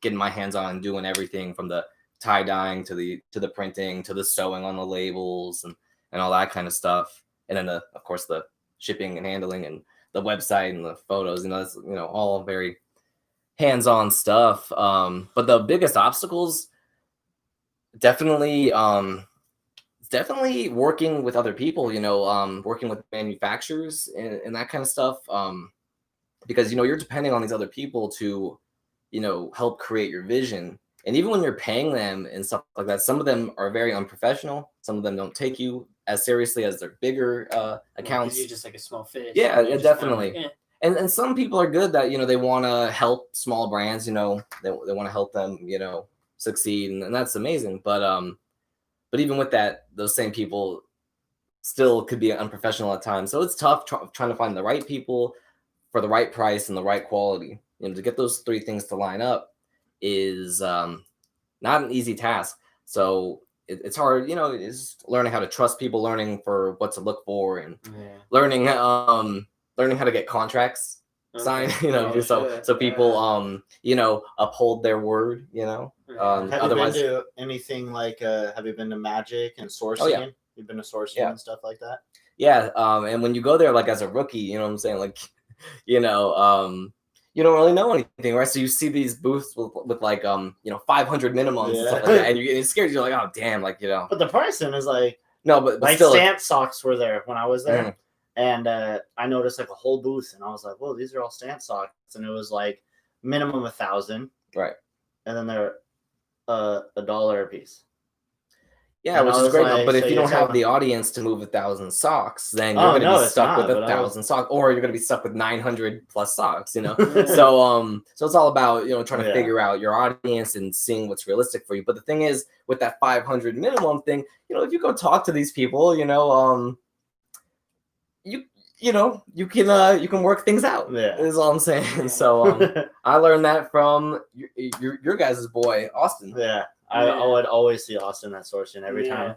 getting my hands on and doing everything from the tie dyeing to the printing to the sewing on the labels and all that kind of stuff, and then of course the shipping and handling and the website and the photos. It's all very hands-on stuff. But the biggest obstacles definitely working with other people, working with manufacturers and that kind of stuff, because you're depending on these other people to help create your vision. And even when you're paying them and stuff like that, some of them are very unprofessional. Some of them don't take you as seriously as their bigger accounts. You're just like a small fish. Yeah, You're just definitely. kinda like, And some people are good that they want to help small brands. They want to help them succeed, and that's amazing. But even with that, those same people still could be unprofessional at times. So it's tough trying to find the right people for the right price and the right quality. To get those three things to line up is not an easy task. So it's hard, it's learning how to trust people, learning for what to look for, and learning how to get contracts signed, so people uphold their word, Have otherwise you been to anything like have you been to Magic and sourcing? Oh, yeah. You've been to sourcing Yeah. and stuff like that? Yeah, and when you go there like as a rookie, you know what I'm saying, like you don't really know anything, right? So you see these booths with like 500 minimums and stuff like that, and you're getting scared. You're like, oh damn, like But the pricing is like no, but like still, stance socks were there when I was there, Mhm. and I noticed like a whole booth, and I was like, whoa, these are all stance socks, and it was like minimum 1,000, right? and then they're $1 a piece. Yeah, And which I is was great. like, But if so you you're don't have telling- the audience to move 1,000 socks, then you're Oh, going to no, be it's stuck not, with but I was- 1,000 socks, or you're going to be stuck with 900 plus socks. So it's all about trying to Yeah. figure out your audience and seeing what's realistic for you. But the thing is, with that 500 minimum thing, if you go talk to these people, you can work things out. Yeah. Is all I'm saying. So I learned that from your guys' boy Austin. Yeah, I would always see Austin at sourcing every time.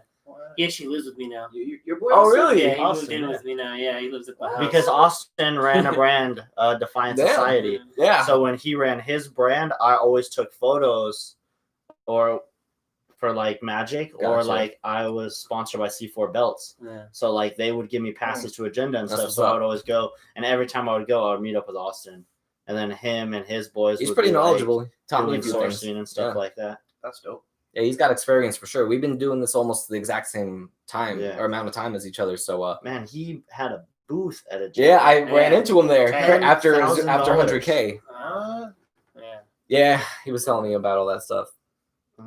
He actually lives with me now. Your boy. Oh, also- really? Yeah, he moved Austin, in yeah. with me now. Yeah, he lives at my house. Because Austin ran a brand, Defiant Damn. Society. Yeah. So when he ran his brand, I always took photos, or for like Magic, or Gotcha. like I was sponsored by C4 Belts. Yeah. So like they would give me passes to Agenda and That's stuff. what's So I up. would always go, and every time I would go, I would meet up with Austin, and then him and his boys. He's would pretty be, like, knowledgeable. Taught me doing a few things. sourcing and stuff Yeah. like that. That's dope. Yeah, he's got experience for sure. We've been doing this almost the exact same time Yeah. or amount of time as each other. So Man, he had a booth at Agenda. yeah, I ran into him there after $10,000. 100K. Yeah. Yeah, he was telling me about all that stuff.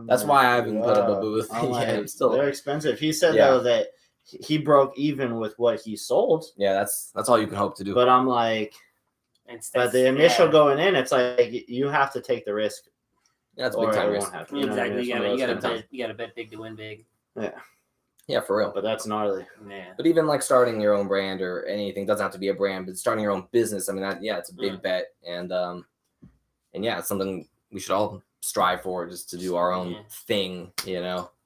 That's why I haven't put up a booth. I'm like, yeah, I'm still. they're expensive. He said Yeah. though that he broke even with what he sold, Yeah, that's all you can hope to do. but I'm like, but the initial going in, it's like you have to take the risk, yeah, that's a or big time it risk. won't happen. You know what I mean? Exactly. It's one of those You gotta things. bet. You gotta bet big to win big. Yeah, for real. But that's gnarly. Yeah. But even like starting your own brand or anything doesn't have to be a brand, but starting your own business. I mean, it's a big bet, and yeah, it's something we should all strive for, just to do our own Yeah. thing. You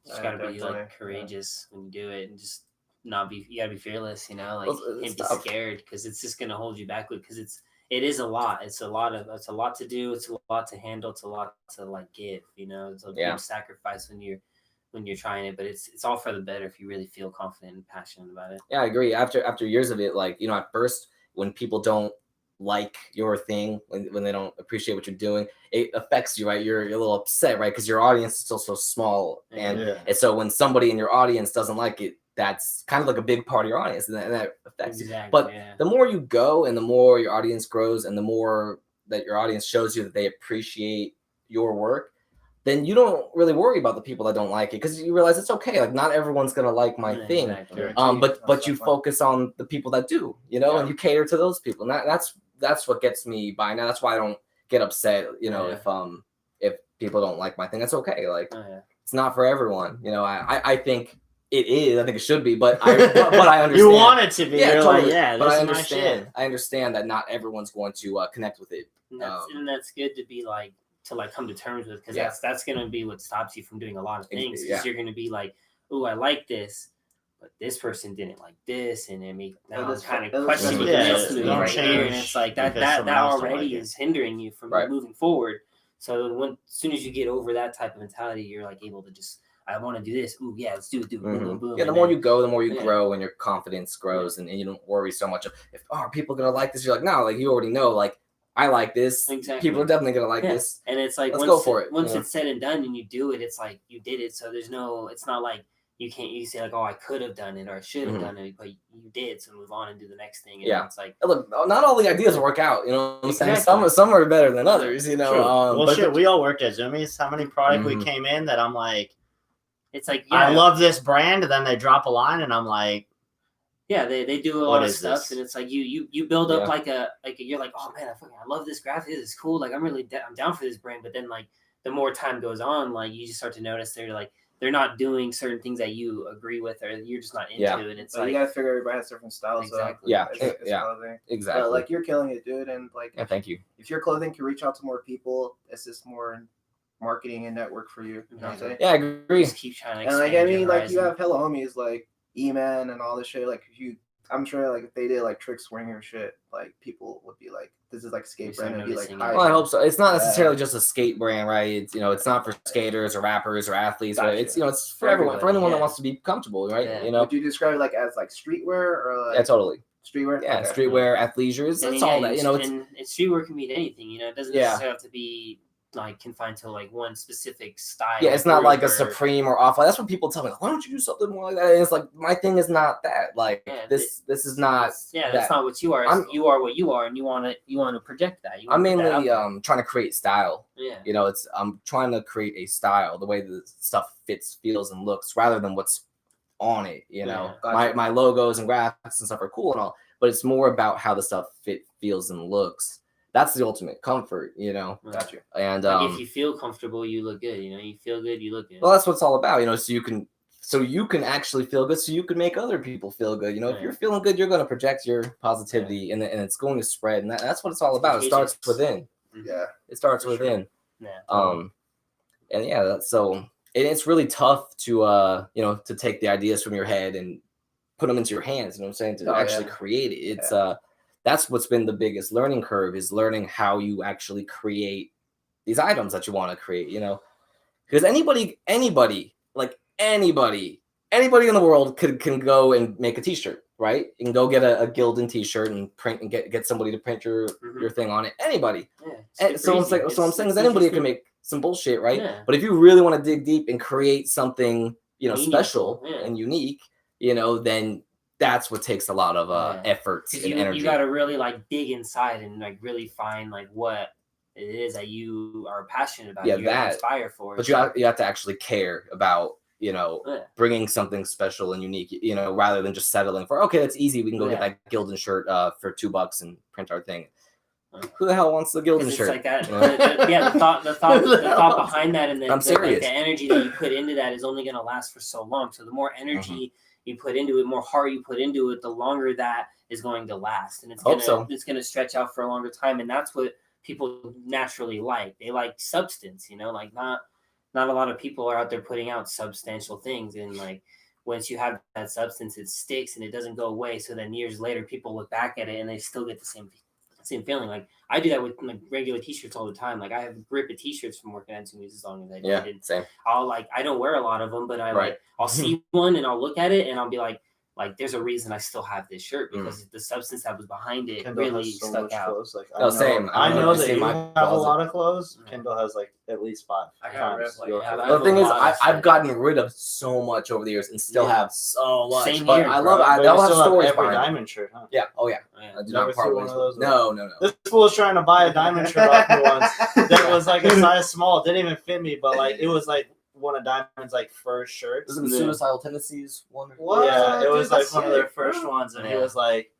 just gotta be Definitely. like courageous when you do it, and just not be. You gotta be fearless. Like Well, can't it's be tough. scared, because it's just gonna hold you back. Because it is a lot. It's a lot to do. It's a lot to handle. It's a lot to like give. It's a Yeah. big sacrifice when you're trying it, but it's all for the better if you really feel confident and passionate about it. Yeah, I agree. After years of it, like at first when people don't like your thing, when they don't appreciate what you're doing, it affects you, right? You're a little upset, right? Because your audience is still so small, and Yeah. and so when somebody in your audience doesn't like it, that's kind of like a big part of your audience, and that affects you. Exactly. But yeah. the more you go, and the more your audience grows, and the more that your audience shows you that they appreciate your work, then you don't really worry about the people that don't like it, because you realize it's okay. Like, not everyone's gonna like my Yeah, thing. exactly. But you focus on the people that do, Yeah. and you cater to those people. And that's what gets me by now. That's why I don't get upset, Yeah. if people don't like my thing. That's okay. Like, Oh, yeah. it's not for everyone. I think it is. I think it should be, but I understand. You want it to be. Yeah, You're totally. like, yeah, but this I is my shit. understand. I understand that not everyone's going to connect with it. And that's good to be like to like come to terms with, because Yeah. that's gonna be what stops you from doing a lot of things. Because Yeah. you're gonna be like, oh, I like this, but this person didn't like this, and now I'm that's kind that of was- questioning yeah, this move don't right here, and change it's like that because that someone that else don't already like it. is hindering you from Right. moving forward. So as soon as you get over that type of mentality, you're like able to just, I want to do this. Ooh, yeah, let's do it. Boom, boom, boom. Yeah, the and more then- you go, the more you Yeah. grow, and your confidence grows, and you don't worry so much of are people gonna like this? You're like, no, like you already know, like I like this. Exactly. People are definitely gonna like Yeah. this. And it's like Let's once go for it, Once yeah. it's said and done, and you do it, it's like you did it. So it's not like you say like, oh, I could have done it or I should have Mhm. done it, but you did. So move on and do the next thing. And Yeah. it's like, Look, not all the ideas work out. You know what I'm saying? Exactly. Some are better than others. You know. True. Well, but shit, we all worked at Zoomies. How many product we Mhm. came in that I'm like, it's like I love this brand, and then they drop a line, and I'm like, yeah, they do a What lot of is stuff, this? and it's like you build up Yeah. like a you're like, oh man, I love this graphic. This is cool. Like I'm down for this brand. But then like the more time goes on, like you just start to notice they're not doing certain things that you agree with, or you're just not into, Yeah. and it's So like you gotta figure everybody has different styles. Exactly. Yeah, It's yeah. clothing. exactly. But like you're killing it, dude. And like yeah, thank you. if your clothing can reach out to more people, it's just more marketing and network for you. You know what I'm saying? Yeah, I agree. just keep trying to And like expand I your mean, like you horizon. have hella homies like E-Man and all this shit. Like I'm sure like if they did like trick swinger shit, like people would be like, this is like skate start brand and be like, noticing hi. it. Well, I hope so. It's not Yeah. necessarily just a skate brand, right? It's it's not for skaters or rappers or athletes, right? Gotcha. It's it's for everyone, for everybody, anyone that yeah. wants to be comfortable, right? Yeah. You know. Would you describe it like as like streetwear or like Yeah, totally. streetwear? Yeah, Okay. streetwear, athleisure, it's And all yeah, that. You know, it's and streetwear can mean anything. It doesn't Yeah. necessarily have to be like confined to like one specific style. yeah, it's not like a group or- Supreme or Off-White. That's what people tell me. Like, why don't you do something more like that? And it's like my thing is not that. Like Yeah, this is not. Yeah, that's that. not what you are. You are what you are, and you want to project that. You I'm wanna put that out mainly there. trying to create style. Yeah. You know, I'm trying to create a style, the way the stuff fits, feels, and looks, rather than what's on it. You know, Yeah, gotcha. my logos and graphics and stuff are cool and all, but it's more about how the stuff feels, and looks. That's the ultimate comfort, you know. Got you. And Like if you feel comfortable, you look good. You feel good, you look good. well, that's what it's all about, you know. So you can actually feel good, so you can make other people feel good. You know, if Right. you're feeling good, you're going to project your positivity, and it's going to spread, and that's what it's all about. It starts Contagious. within. Yeah. It starts For sure. within. Yeah. And yeah, so it's really tough to to take the ideas from your head and put them into your hands. You know what I'm saying? To actually create it. It's that's what's been the biggest learning curve, is learning how you actually create these items that you want to create. Because anybody in the world can go and make a t-shirt, right? You can go get a Gildan t-shirt and print and get somebody to print your thing on it. Anybody. And so I'm saying is anybody can make some bullshit, right? Yeah. But if you really want to dig deep and create something, special Yeah. and unique, then that's what takes a lot of effort and energy. You got to really like dig inside and like really find like what it is that you are passionate about. You're inspired for. But you have to actually care about bringing something special and unique, rather than just settling for, okay, that's easy, we can go get that Gildan shirt for $2 and print our thing. Who the hell wants the Gildan shirt? Like that. The thought behind that, and I'm serious. The energy that you put into that is only going to last for so long. So the more energy you put into it, more heart you put into it, the longer that is going to last, and it's going to stretch out for a longer time. And that's what people naturally like. They like substance, like not a lot of people are out there putting out substantial things, and like once you have that substance, it sticks and it doesn't go away. So then years later, people look back at it and they still get the same feeling. Like I do that with like regular t-shirts all the time. Like I have a grip of t-shirts from working at Zumiez as long as I did. Yeah, same. I don't wear a lot of them, but I'll see one and I'll look at it and I'll be like there's a reason I still have this shirt, because the substance that was behind it Kendall really has so stuck much out. clothes. Like, same. I know that you my have closet. a lot of clothes. Kendall has like at least 5 I got times. riff, like, your yeah, clothes. The thing is, I've gotten rid of so much over the years and still have so much. Same but here, I bro. love But they'll you have still stories every behind it. diamond shirt, huh? Yeah. Oh yeah. I do Never not see part one ways. of those? No. This fool was trying to buy a diamond shirt off me once that was like a size small. Didn't even fit me, but like it was like one of Diamond's like first shirts. Was it the Suicidal Tendencies one? What? Yeah, it was Dude, like one of their sick, first bro. ones, and he was like,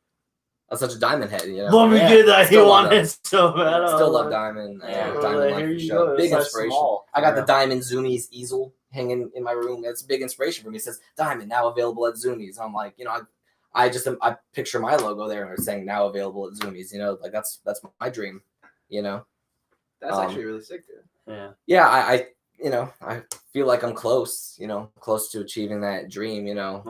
That's such a Diamond head, "Let me get that." He Still love wanted so bad. Still love Diamond. Yeah. Diamond Here Life for you sure. go. Big It's like inspiration. small. I got the Diamond Zumiez easel hanging in my room. That's a big inspiration for me. It says Diamond now available at Zumiez. I'm like, I picture my logo there and it's saying now available at Zumiez. Like that's my dream. That's actually really sick, dude. Yeah. Yeah, I feel like I'm close, close to achieving that dream,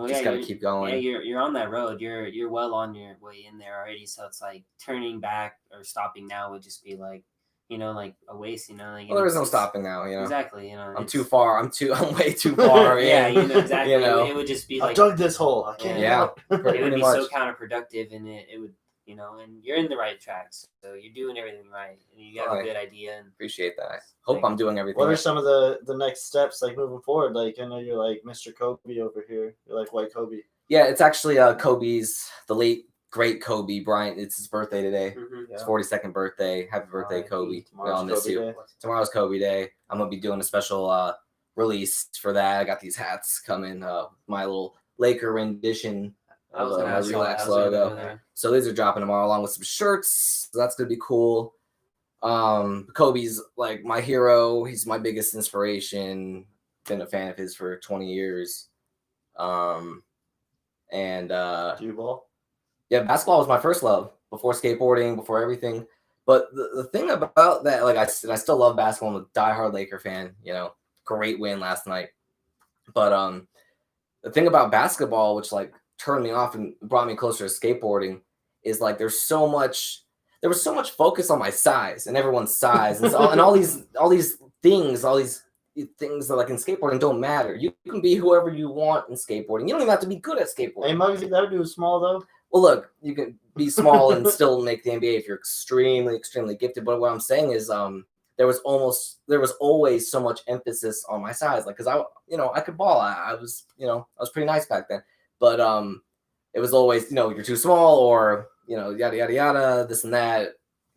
just gotta keep going. Yeah, you're on that road. You're well on your way in there already. So it's like turning back or stopping now would just be like, like a waste, Like, Well, there is no stopping now, Exactly, I'm too far. I'm way too far. Yeah, in, exactly. It would just be I like dug this hole. I can't. Yeah. help. it would pretty be much. so counterproductive, and it would, and you're in the right tracks, so you're doing everything right, and you got a good idea. And Appreciate that. Hope I'm doing everything. What are right. some of the next steps like moving forward? Like I know you're like Mr. Kobe over here. You're like White Kobe. Yeah, it's actually Kobe's, the late great Kobe Bryant. It's his birthday today. His 42nd birthday. Happy birthday, Kobe. We all miss you. Tomorrow's Kobe Day. I'm gonna be doing a special release for that. I got these hats coming. My little Laker rendition of my Relax logo. So these are dropping tomorrow along with some shirts. So that's gonna be cool. Kobe's like my hero. He's my biggest inspiration. Been a fan of his for 20 years. Do you ball? Yeah, basketball was my first love before skateboarding, before everything. But the thing about that, like I still love basketball. I'm a diehard Laker fan. Great win last night. But the thing about basketball, which like turned me off and brought me closer to skateboarding, is like there was so much focus on my size and everyone's size, and all these things that like in skateboarding don't matter. You can be whoever you want in skateboarding. You don't even have to be good at skateboarding. Hey, Muggsy, that dude was small though. Well, look, you can be small and still make the NBA if you're extremely, extremely gifted. But what I'm saying is, there was always so much emphasis on my size, like because I could ball. I was pretty nice back then. But it was always you're too small, or yada yada yada, this and that.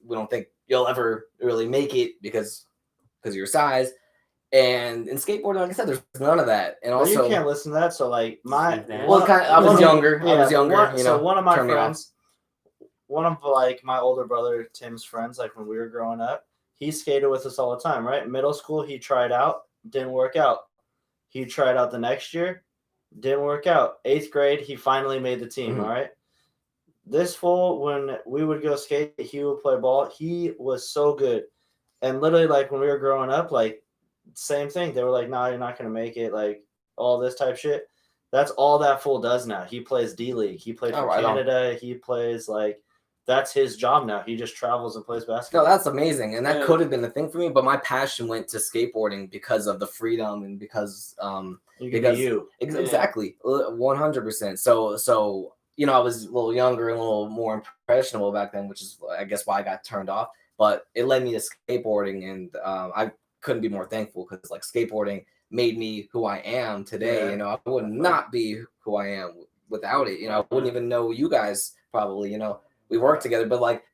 We don't think you'll ever really make it because of your size. And in skateboarding, like I said, there's none of that. And also, you can't listen to that. So like I was younger. So one of my friends, one of like my older brother Tim's friends, like when we were growing up, he skated with us all the time. Right, middle school, he tried out, didn't work out. He tried out the next year, didn't work out. 8th grade, he finally made the team. All right. This fool, when we would go skate, he would play ball. He was so good, and literally, like when we were growing up, like same thing. They were like, "No, you're not gonna make it." Like all this type shit. That's all that fool does now. He plays D League. He played for Canada. He plays like that's his job now. He just travels and plays basketball. No, that's amazing, and that could have been the thing for me. But my passion went to skateboarding because of the freedom and because exactly 100%. So I was a little younger and a little more impressionable back then, which is I guess why I got turned off. But it led me to skateboarding, and I couldn't be more thankful because like skateboarding made me who I am today. I would not be who I am without it. I wouldn't even know you guys probably. We work together, but like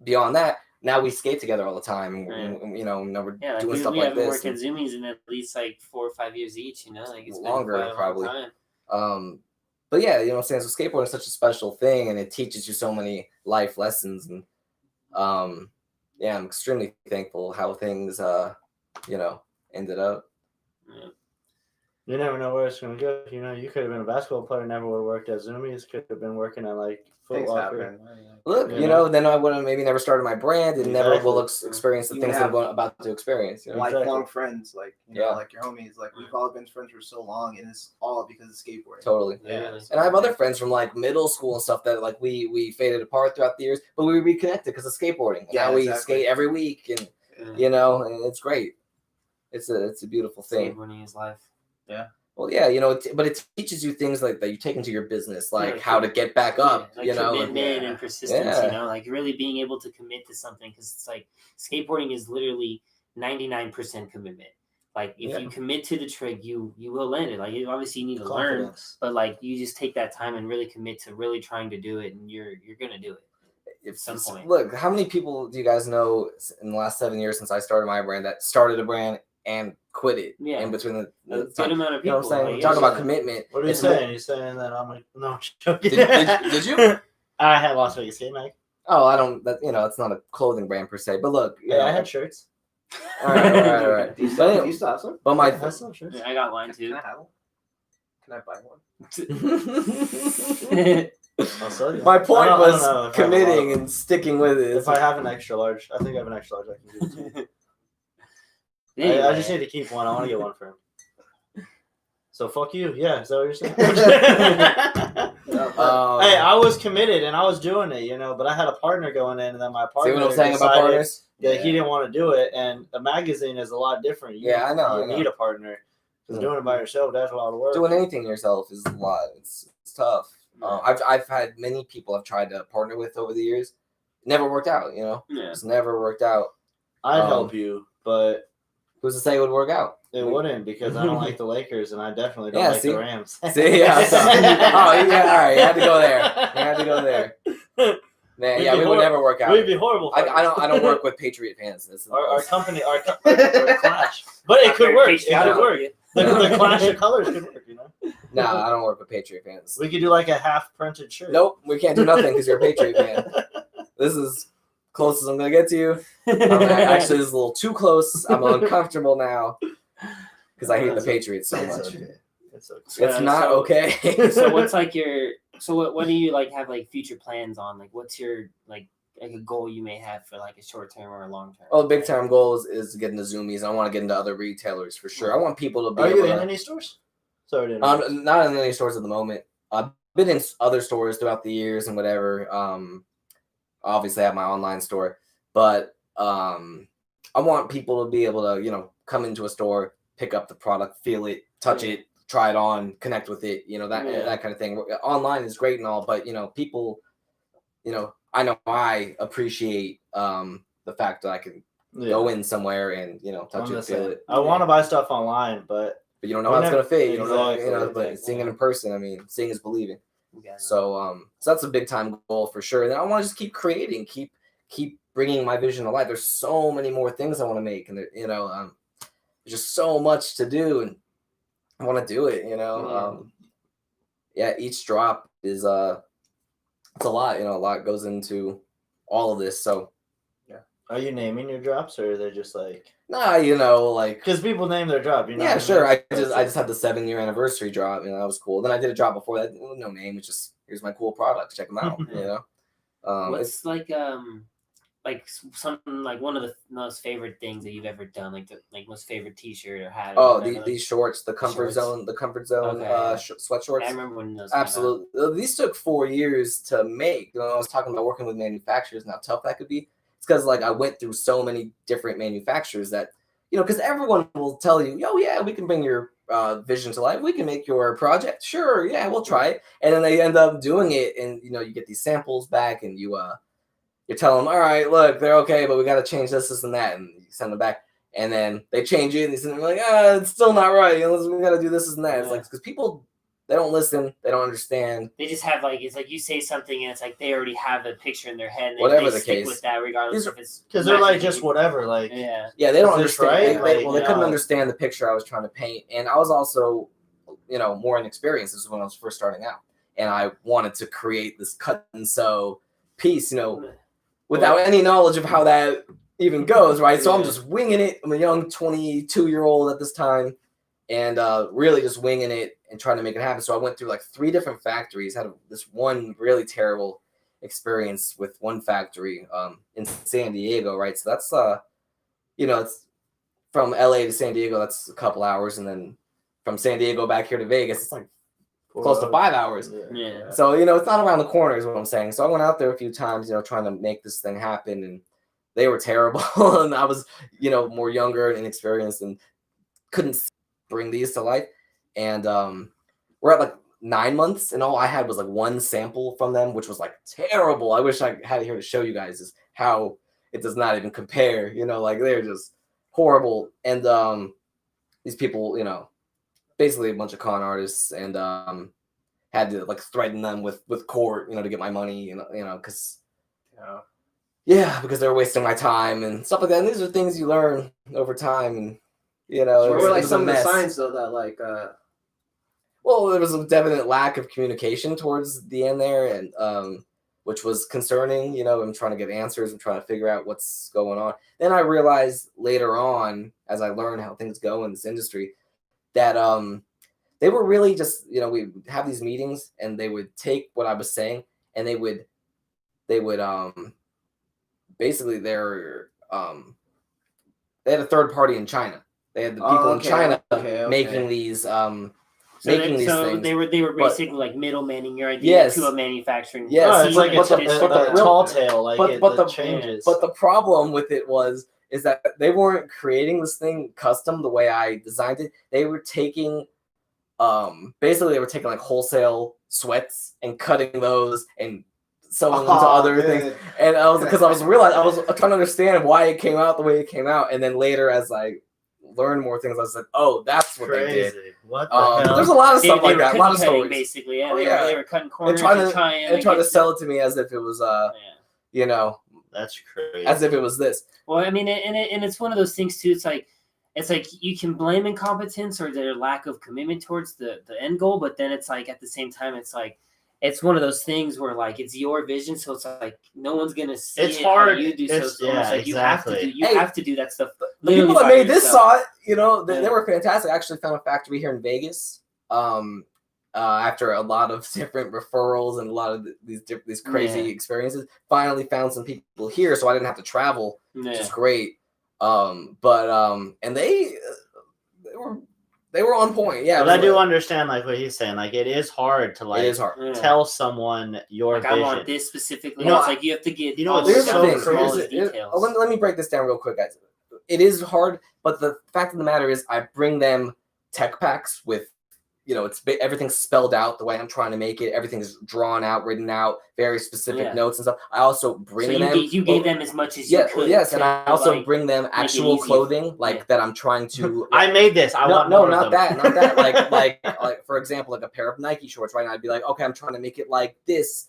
beyond that, now we skate together all the time. And we're doing stuff like this. We haven't worked at Zoomies in at least like 4 or 5 years each. Like it's longer probably. But yeah, what I'm saying. So skateboarding is such a special thing, and it teaches you so many life lessons. And I'm extremely thankful how things ended up. Yeah. You never know where it's going to go. You could have been a basketball player, never would have worked at Zoomies, could have been working at like Foot Locker. Look, then I would have maybe never started my brand and never will experience the things I'm about to experience. Lifelong friends, like like your homies, like we've all been friends for so long, and it's all because of skateboarding. Totally. Yeah. And I have other friends from like middle school and stuff that like we faded apart throughout the years, but we reconnected because of skateboarding. And now we skate every week, and and it's great. It's a beautiful thing. Skateboarding is life. Yeah. Well, yeah, but it teaches you things like that you take into your business, like how to get back up, like commitment and persistence, like really being able to commit to something, because it's like skateboarding is literally 99% commitment. Like if you commit to the trick, you will land it. Like obviously you need to learn, but like you just take that time and really commit to really trying to do it, and you're gonna do it at some point. Look, how many people do you guys know in the last 7 years since I started my brand that started a brand and quit it in between the good amount of people? You know what I'm saying? Talk about commitment. What are you saying? You're saying that I'm like, no, I'm joking. Did you? I had Las Vegas Skate Mag. Oh, I don't. It's not a clothing brand per se. But look, I had shirts. All right. Do you still have some? But my shirts. I got mine too. Can I have one? Can I buy one? I'll sell you. My point was committing and sticking with it. If I have an extra large, I think I have an extra large. I can give it to you. I just need to keep one. I want to get one for him. So fuck you. Yeah, is that what you're saying? Hey, I was committed and I was doing it, but I had a partner going in, and then my partner. See what I'm saying about partners? Yeah, he didn't want to do it, and a magazine is a lot different. I know. You need a partner, because doing it by yourself, that's a lot of work. Doing anything yourself is a lot. It's tough. I've had many people I've tried to partner with over the years. Never worked out. It's never worked out. I'd help you, but. Who's to say it would work out? It wouldn't, because I don't like the Lakers, and I definitely don't like the Rams. See, yeah. All right. You had to go there. Man, we would never work out. We'd be horrible. I don't work with Patriot fans. Our company, our clash, but it could work. It could work. The clash of colors could work. Nah, I don't work with Patriot fans. We could do like a half printed shirt. Nope, we can't do nothing because you're a Patriot fan. This is close as I'm gonna get to you. Actually, this is a little too close. I'm uncomfortable now because I hate the Patriots so much. Okay. It's not okay. So what's like your? So what do you like have like future plans on? Like what's your like a goal you may have for like a short term or a long term? Well, the big time goal is to get into Zoomies. I want to get into other retailers for sure. I want people to be. Are able you in to, any stores? Sorry, not in any stores at the moment. I've been in other stores throughout the years and whatever. Obviously, I have my online store, but I want people to be able to come into a store, pick up the product, feel it, touch it, try it on, connect with it, that kind of thing. Online is great and all, but people, I know I appreciate the fact that I can go in somewhere and touch it, feel it. I want to buy stuff online, but you don't know how it's gonna fit. You don't Exactly. know, but seeing it in person, I mean, seeing is believing. Yeah. So that's a big time goal for sure. And then I want to just keep creating, keep bringing my vision to life. There's so many more things I want to make, and there's just so much to do, and I want to do it. Each drop is it's a lot. A lot goes into all of this. So are you naming your drops, or are they just like? Nah, like because people name their drop. Yeah, sure. I just had the 7-year anniversary drop. That was cool. Then I did a drop before that. No name. It's just here's my cool products. Check them out. What's like like something like one of the most favorite things that you've ever done, like the most favorite T-shirt or hat? Oh, or whatever, these shorts, the comfort shorts. zone, Okay, yeah. sweat shorts. I remember when those came out. Absolutely. These took 4 years to make. I was talking about working with manufacturers and how tough that could be. It's because like I went through so many different manufacturers that, because everyone will tell you, oh yeah, we can bring your vision to life. We can make your project. Sure, yeah, we'll try it. And then they end up doing it, and you get these samples back, and you tell them, all right, look, they're okay, but we got to change this, and that, and you send them back. And then they change it, and they send them like, it's still not right. We got to do this and that. It's like because people. They don't listen. They don't understand. They just have it's like you say something and it's like they already have a picture in their head. And Whatever they the stick case. with that regardless if it's Because they're like just whatever. Like yeah. Yeah, they don't Is this understand. right? They couldn't understand the picture I was trying to paint, and I was also, more inexperienced. This is when I was first starting out, and I wanted to create this cut and sew piece, without any knowledge of how that even goes, right? So I'm just winging it. I'm a young 22-year-old at this time, and really just winging it and trying to make it happen. So I went through like 3 different factories, had this one really terrible experience with one factory in San Diego, right? So that's, it's from LA to San Diego, that's a couple hours. And then from San Diego back here to Vegas, it's like close to 5 hours. Yeah. So, it's not around the corner is what I'm saying. So I went out there a few times, trying to make this thing happen. And they were terrible. And I was, more younger and inexperienced and couldn't bring these to life. And we're at like 9 months, and all I had was like one sample from them, which was like terrible. I wish I had it here to show you guys is how it does not even compare. Like they're just horrible. And these people, basically a bunch of con artists, and had to like threaten them with court, to get my money, because because they were wasting my time and stuff like that. And these are things you learn over time, and What were like was some a of the mess. signs though that like Well, there was a definite lack of communication towards the end there, and which was concerning. I'm trying to get answers. I'm trying to figure out what's going on. Then I realized later on, as I learned how things go in this industry, that they were really just, we would have these meetings, and they would take what I was saying, and they would basically they had a third party in China. They had the people in China making these making these things. They were basically like middlemanning your idea Yes. to a manufacturing. Yes. it's like a tall tale. Like but the changes. But the problem with it is that they weren't creating this thing custom the way I designed it. They were taking basically they were taking like wholesale sweats and cutting those and sewing them to other things. And I was trying to understand why it came out the way it came out. And then later, as I learned more things, I was like, oh, that's what they did. What the hell? There's a lot of stuff like that. A lot of cutting, stories. Basically, yeah. Oh, They were cutting corners and trying to to sell it to me as if it was That's crazy. as if it was this. Well, I mean, and it's one of those things too. It's like you can blame incompetence or their lack of commitment towards the end goal, but then it's like at the same time, it's like it's one of those things where like it's your vision, so it's like no one's gonna see It's it hard. how you do. It's like exactly. you have to do that stuff. The people that made this saw it. They Yeah. were fantastic. I actually found a factory here in Vegas. After a lot of different referrals and a lot of these crazy experiences, finally found some people here, so I didn't have to travel, which is great. And they were on point. Yeah, But I do understand like what he's saying. Like it is hard to like it is hard. tell someone your Like vision. I want this specifically. You know, It's like you have to get. you know, all there's the so down to the crazy. smallest details. Let me break this down real quick, guys. It is hard, but the fact of the matter is, I bring them tech packs with, everything's spelled out the way I'm trying to make it. Everything's drawn out, written out, very specific notes and stuff. I also bring them. You gave them as much as you could. Yes, and I also like, bring them actual easy. clothing, that I'm trying to. I made this. I want no, more not of them. that, not that. Like for example, like a pair of Nike shorts, right? And I'd be like, okay, I'm trying to make it like this.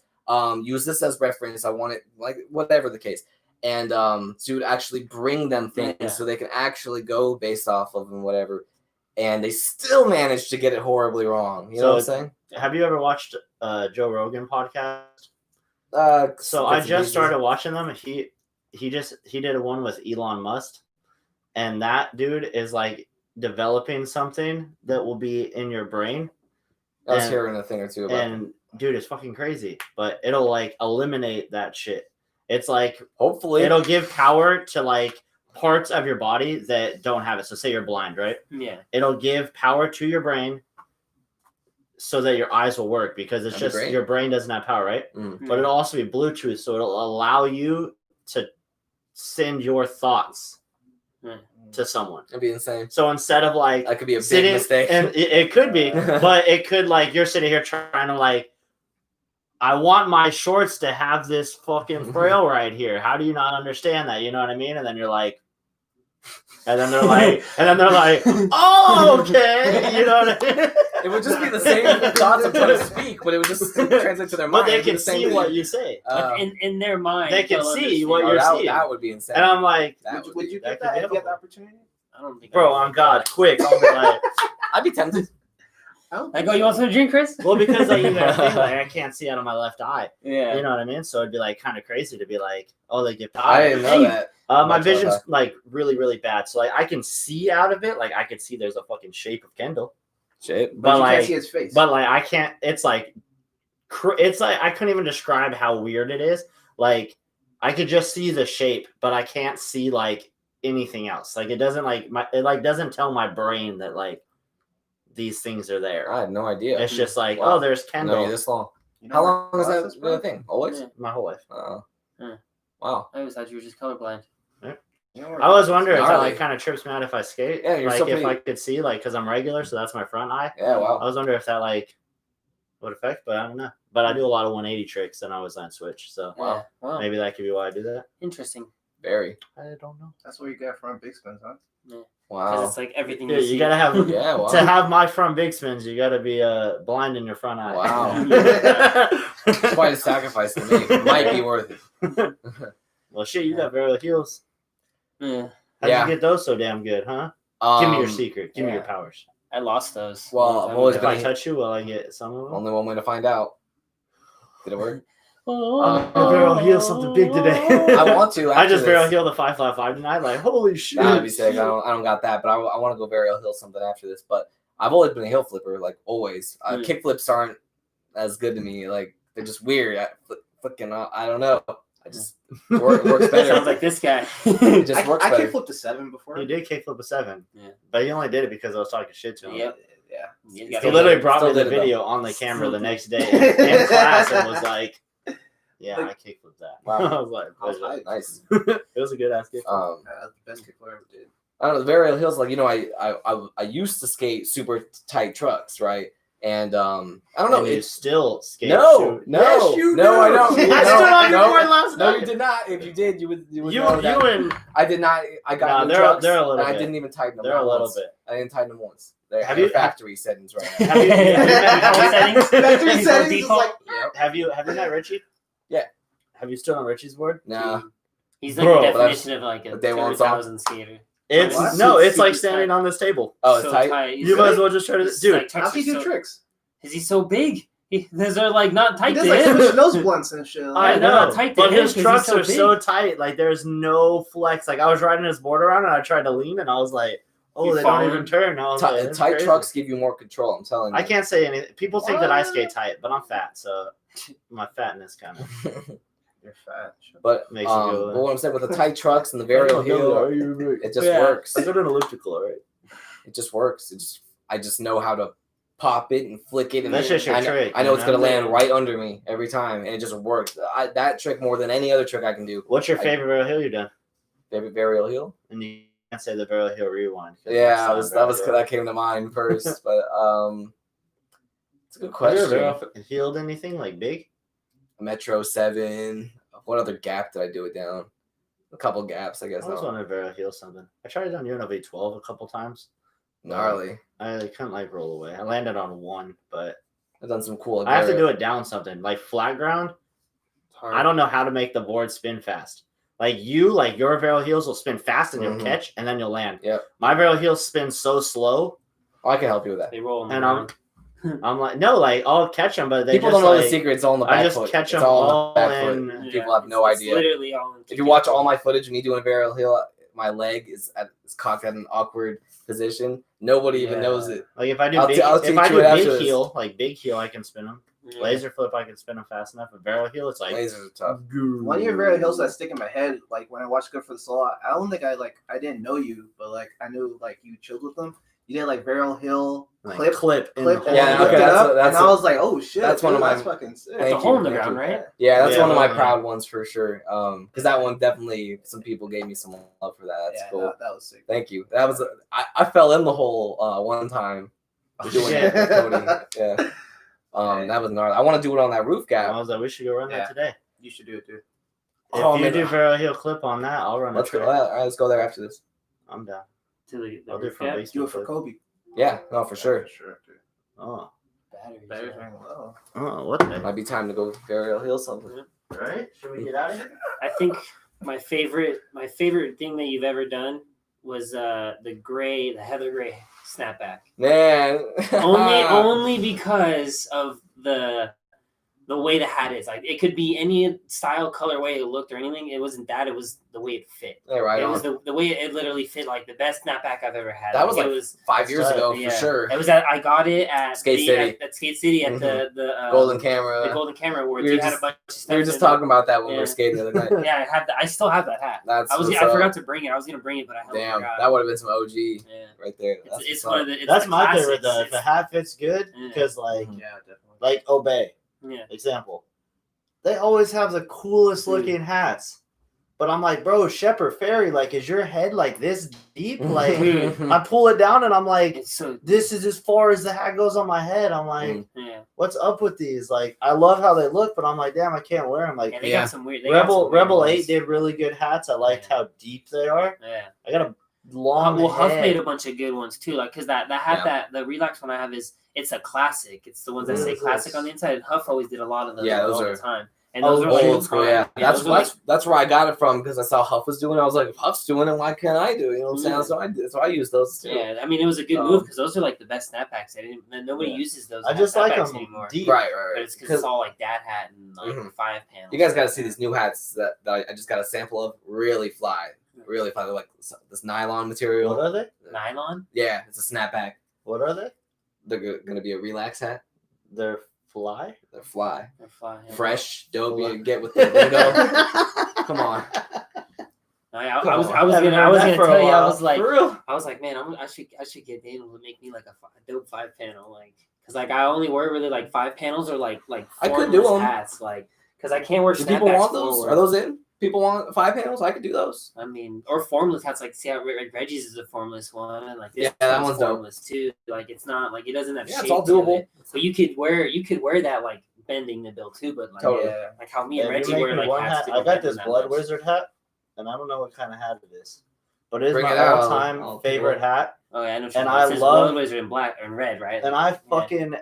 Use this as reference. I want it like whatever the case. And so you would actually bring them things so they can actually go based off of them, whatever. And they still managed to get it horribly wrong. You know what I'm saying? Have you ever watched Joe Rogan podcast? So I bits and just pieces. started watching them. He did a one with Elon Musk, and that dude is like developing something that will be in your brain. I was hearing a thing or two about it. And dude, it's fucking crazy, but it'll like eliminate that shit. It's like Hopefully. it'll give power to like parts of your body that don't have it. So say you're blind, right? Yeah. It'll give power to your brain so that your eyes will work because it's That'd be just great. your brain doesn't have power, right? Mm. But it'll also be Bluetooth, so it'll allow you to send your thoughts to someone. It'd be insane. So instead of like That could be a big sitting, mistake. and it could be, but it could like you're sitting here trying to like, I want my shorts to have this fucking frill right here. How do you not understand that? You know what I mean? And then you're like, and then they're like, oh, okay. You know what I mean? It would just be the same thoughts I'm trying to speak, but it would just translate to their mind. But they It'd be can the same see thing. what you say. But in their mind, They can they'll see understand. what you're that, seeing. that would be insane. And I'm like, That Would you that get could that be if you had the helpful. opportunity? I don't think. bro, on God, quick. I'll be like, I'd be tempted. I go. You want some to drink, Chris? well, because like you gotta think like I can't see out of my left eye. Yeah. You know what I mean? So it'd be like kind of crazy to be like, oh, they get power. I didn't know that. My Much vision's better. like really, really bad. So like I can see out of it. Like I could see there's a fucking shape of Kendall, Shit. but you like, can't see his face. but like I can't. It's like I couldn't even describe how weird it is. Like I could just see the shape, but I can't see like anything else. Like it doesn't doesn't tell my brain that like these things are there. I had no idea. It's just like, Wow. oh, there's I know Kendall. you this long. You know How where long is glasses, that bro? thing? Always? Yeah. My whole life. Oh. Yeah. Wow. I always thought you were just colorblind. You know where I was glasses wondering if are? that Gnarly. like kind of trips me out if I skate. Yeah, you're like so if I pretty. could see, like, because I'm regular, so that's my front eye. Yeah, I wow. was wondering if that like would affect, but I don't know. But I do a lot of 180 tricks, and I was on switch, so Wow. Yeah. Wow. maybe that could be why I do that. Interesting. Very. I don't know. That's what you get from big spins, huh? Because Wow. it's like everything. Yeah, you you see. gotta have Yeah, wow. to have my front big spins. You gotta be blind in your front eye. Wow. Quite a sacrifice to me. Might be worth it. Well, shit, you got varial heels. Yeah. How'd Yeah. you get those so damn good, huh? Give me your secret. Give me your yeah. powers. I lost those. Well, I've always If been I touch you, will I get some of them? only one way to find out. Did it work? I'm gonna barrel heel something big today. I want to. I after just barrel this. heel the 555 tonight. Like, holy shit. That would be sick. I don't got that, but I want to go varial hill something after this. But I've always been a hill flipper, like always. Kick flips aren't as good to me. Like they're just weird. I don't know. I just works Sounds better. like this guy. It just works I better. kickflipped a 7 before. You did kickflip a 7. Yeah. But you only did it because I was talking shit to him. Yep. Yeah. You He gotta- literally brought me Still the did it, though. video on the camera the next day in class and was like, yeah, I kickflipped that. Wow. I was like, I was "Pleasure." hyped. Nice. It was a good ass kick. That's the best kickflip I ever did. I don't know. The varial hills, like I used to skate super tight trucks, right? And I don't know. And you It's still skate. no, shoot. no, Yes, you no. I do. don't. I no, stood on your no, board last no, night. you did not. If you did, you would You know that. and I did not. I got Nah, new they're- trucks, they're a little and I bit. didn't even tighten them. they're a not little once. bit. I didn't tighten them once. They're, Have they're you- factory settings right now. Have you Settings? Factory Default. settings is like Yep. have you met Richie? Yeah. Have you stood on Richie's board? Nah. He's like Bro, the but definition of like a but they won't song. 2000 skater. It's What? no, it's like Super standing tight. on this table. Oh, it's So tight. He's You might like- as well just try to he's dude. like, how's he do so- tricks? Is he so big? Those are like not He tight does to like him. switch nose blunts and shit. I Like, they're know, not tight to but him his 'cause he's trucks so are so big. tight. Like there's no flex. Like I was riding his board around and I tried to lean and I was like, oh, You they don't falling? even turn. I was like, that's Tight crazy. trucks give you more control. I'm telling you. I can't say anything. People think that I What? skate tight, but I'm fat, so my fatness kind of You're fat. But Makes you go, but what I'm saying with the tight trucks and the varial heel, it just works. I got an elliptical, all right? It just works. I just know how to pop it and flick it, and That's just your trick, I know you it's gonna know? land right under me every time, and it just works. That trick more than any other trick I can do. What's your favorite barrel heel you've done? Favorite varial heel? And you can't say the barrel heel rewind. 'cause Yeah, that's that barrel came to mind first, but it's a good heel. Have you question. ever healed anything like big? Metro 7. What other gap did I do it down? A couple gaps, I guess. I was wanting to barrel heel something. I tried it on UNLV 12 a couple times. Gnarly. I couldn't like roll away. I landed on one, but I've done some cool. I have to do it down something like flat ground. I don't know how to make the board spin fast. Like your barrel heels will spin fast and you'll Mhm. catch and then you'll land. Yep. My barrel heels spin so slow, Oh, I can help you with that. They roll and I'm like, no, like I'll catch them, but they People just don't know like, the secret. It's all in the back I just foot. catch It's them all all in the back in. foot. People have no idea. Literally all in If you watch all my footage of me doing a varial heel, my leg is cocked at an awkward position. Nobody even knows it. Like if I do I'll big, t- I'll if teach I you do it after big this. heel, like big heel, I can spin them. Laser flip, I can spin them fast enough. But barrel heel, it's like Lasers are tough. One of your varial hills that stick in my head, like when I watched Good for the Soul, I don't think I didn't know you, but like I knew like you chilled with them. You did like varial hill like, clip, in the and hole. Yeah, then okay, lift it that's up, a- that's and I a- was like, oh shit, that's one of that's my- fucking sick. It's a Thank hole you, in the thank ground, you. right? Yeah, that's Yeah, one of my yeah. proud ones for sure. Because that one definitely some people gave me some love for that. That's Yeah, cool. that was sick. Thank you. That was I fell in the hole one time doing it with Cody. Yeah. That was gnarly. I want to do it on that roof I gap. was like, we should go run Yeah. that today. You should do it, dude. If Oh, you man. do barrel heel clip on that, I'll run Let's a go. trick. All right, let's go there after this. I'm down. To the I'll do it roof from cap. basement Do it for flip. Kobe. Yeah, no, for sure. For sure, dude. Oh, Batteries. Better yeah. than low. oh, what the Might be time to go burial hill something. right? Should we get out of here? I think my favorite thing that you've ever done was the heather gray snapback. Man. Only because of the way the hat is. Like it could be any style, color, way it looked or anything. It wasn't that. It was the way it fit. Yeah, right It on. was the way it literally fit. Like the best snapback I've ever had. That was it like was 5 years ago yeah. for sure. It was I got it at Skate City. At Skate City at the Golden Camera. the Golden Camera Awards. We were You had just- a bunch of stuff. We were just in it. talking about that when we Yeah. were skating the other night. Yeah, I have I still have that hat. That's I what's up. forgot to bring it. I was gonna bring it, but I Damn, forgot. that would have been some OG Yeah. right there. It's, That's it's what's one up. of the. It's That's the my classics. favorite though. If a hat fits good, Yeah. because like Mhm. Yeah, definitely. like Obey Yeah. example, they always have the coolest looking hats. But I'm like, bro, Shepherd Ferry, like, is your head like this deep? Like, I pull it down and I'm like, It's so this is as far as the hat goes on my head. I'm like, yeah. what's up with these? Like, I love how they look, but I'm like, damn, I can't wear them. Like, Yeah, they Yeah. got some weird. They got some Rebel weird 8 ones. did really good hats. I liked how deep they are. Yeah. I got a long Well, Huff head. made a bunch of good ones too. Like, cause that hat Yeah. that the relax one I have it's a classic. It's the ones that say Mhm. classic on the inside. And Huff always did a lot of those. Yeah, those all are the time. And those are like Old school, yeah. those are That's where I got it from because I saw Huff was doing it. I was like, if Huff's doing it, why can't I do it? You know what I'm saying? Yeah. So I use those too. Yeah, I mean it was a good Um, move because those are like the best snapbacks. Nobody Yeah. uses those. I just like snapbacks them anymore. deep. Right, But it's because it's all like dad hat and like Mhm. 5 panels. You guys got to see these new hats that I just got a sample of. Really fly. Really fly. They're like this nylon material. What are they? Nylon. Yeah, it's a snapback. What are they? They're going to be a relax hat. They're fly. They're fly. They're flying. Fresh, dope. Fly. You get with the lingo. Come on. I was Haven't gonna heard that for a tell you. I while. was like, For real? I was like, man, I should get Daniel to make me like a dope 5 panel, like, cause like I only wear really like 5 panels or like I could do formless 'em. hats, like, cause I can't wear Do snapbacks people want those? forward. Are those in? People want 5 panels? I could do those. I mean, or formless hats, like see how Reggie's is a formless one, and like this Yeah, that one's one's dope. formless too. Like it's not like it doesn't have Yeah, shape it's all to doable. it. So you could wear that like bending the bill too, but like Totally. Yeah. like how me Yeah, and if you Reggie make wear me like one hats. hat, that I don't got bend this that Blood much. Wizard hat, and I don't know what kind of hat it is, but it's Bring my it out, all-time I'll favorite figure it hat. Oh yeah, I know. And it I says love- Blood Wizard in black and red, right? And I fucking,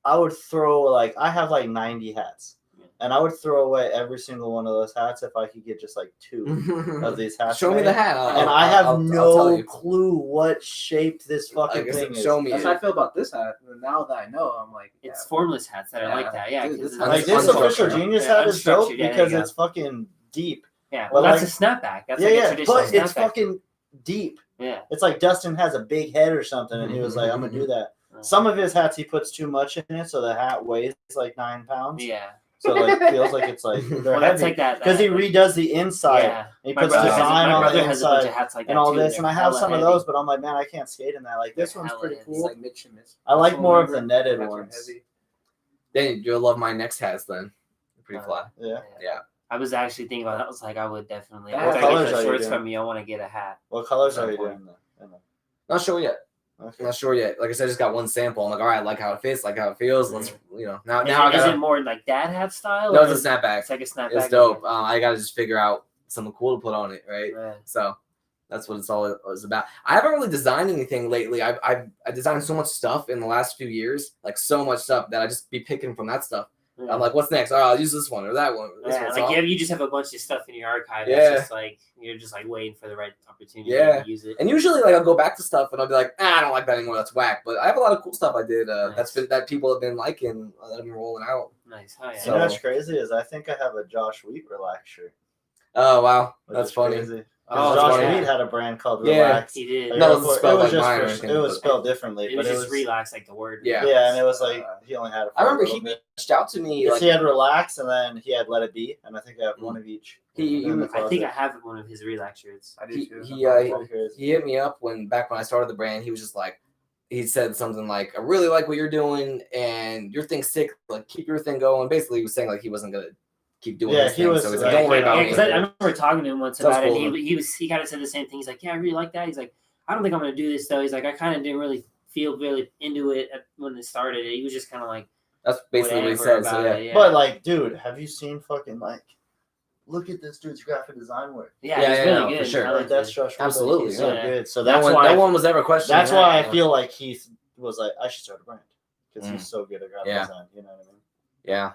I would throw like I have like 90 hats, and I would throw away every single one of those hats if I could get just like 2 of these hats. Show me made. the hat. And I have I'll tell no you. clue what shape this fucking Like I said, thing is. show me That's it. how I feel about this hat. And now that I know, I'm like, yeah. It's formless hats that are like that, yeah. Dude, 'cause this it's Like this Unstructured. official genius Yeah, hat is dope unstructured, yeah, there because you go. it's fucking deep. Yeah, Well, well, that's a snapback. That's yeah, like a yeah, traditional but it's snapback. fucking deep. Yeah. It's like Dustin has a big head or something, and he was like, "I'm gonna do that." Some of his hats he puts too much in it, so the hat weighs like 9 pounds. Yeah. So like feels like it's like Well, that's like that. because he redoes the inside. Yeah. And he My puts brother design my on brother the has a bunch inside of hats like that and all too. this, They're and I have hella some of heavy. those, but I'm like, man, I can't skate in that. Like this They're one's hella pretty heavy. It's cool. like Mitch and Miss. I like Also more of remember, the netted hats are ones. heavy. Then you'll love my next hats then. They're pretty fly. Yeah. Yeah. I was actually thinking about that. I was like, I would definitely. What After I colors get are the you shorts doing? from you, I want to get a hat. What colors are you Some doing? Not sure yet. Okay. Not sure yet. Like I said, I just got one sample. I'm like, all right, I like how it fits, like how it feels. Let's, now Is, I it, is gotta. it more like dad hat style? No, or it's a snapback. It's like a snapback. It's dope. I gotta just figure out something cool to put on it, right? Yeah. So that's what it's all is about. I haven't really designed anything lately. I designed so much stuff in the last few years, like so much stuff that I just be picking from that stuff. Yeah. I'm like, what's next? Oh, I'll use this one or that one. Or this Yeah, one. like So you just have a bunch of stuff in your archive. Yeah. That's just like you're just like waiting for the right opportunity Yeah. to use it. and usually, like, I'll go back to stuff and I'll be like, I don't like that anymore. That's whack. But I have a lot of cool stuff I did. Nice. That people have been liking. That have been rolling out. Nice. Oh, yeah. You So- know what's crazy is I think I have a Josh Wheat relax shirt. Oh wow, which that's is funny. crazy. Oh, Josh yeah. Reed had a brand called Yeah. Relax. He did. Like, No, it wasn't spelled it was like just mine or for- anything, It was but- spelled differently, It but was it just was relax, like the word. Yeah. Yeah, and it was like he only had it. For I remember a he little bit. reached out to me. Yes, Like he had Relax, and then he had Let It Be, and I think I have one of each. He- in the I think I closet. have one of his relax shirts. I do he too. he hit me up back when I started the brand. He was just like, he said something like, "I really like what you're doing, and your thing's sick. Like, keep your thing going." Basically, he was saying like he wasn't gonna keep doing Yeah, his he thing. was, So he's like, like, "Don't worry yeah, about Yeah, me." because I remember talking to him once Sounds about it. cool, And he kind of said the same thing. He's like, "Yeah, I really like that." He's like, "I don't think I'm gonna do this though." He's like, "I kind of didn't really feel really into it when it started." He was just kind of like, That's basically what he whatever said. So about yeah. it, But like, dude, have you seen fucking like? Look at this dude's graphic design work. yeah, Yeah, he's yeah, really no, good. for sure. I Like like that's that. Josh Reed, like, Absolutely, he's so yeah. good. So No that's one, why no one was ever questioning. that's why I that. feel like he was like, I should start a brand because Mm. he's so good at graphic Yeah. design. You know what I mean? Yeah.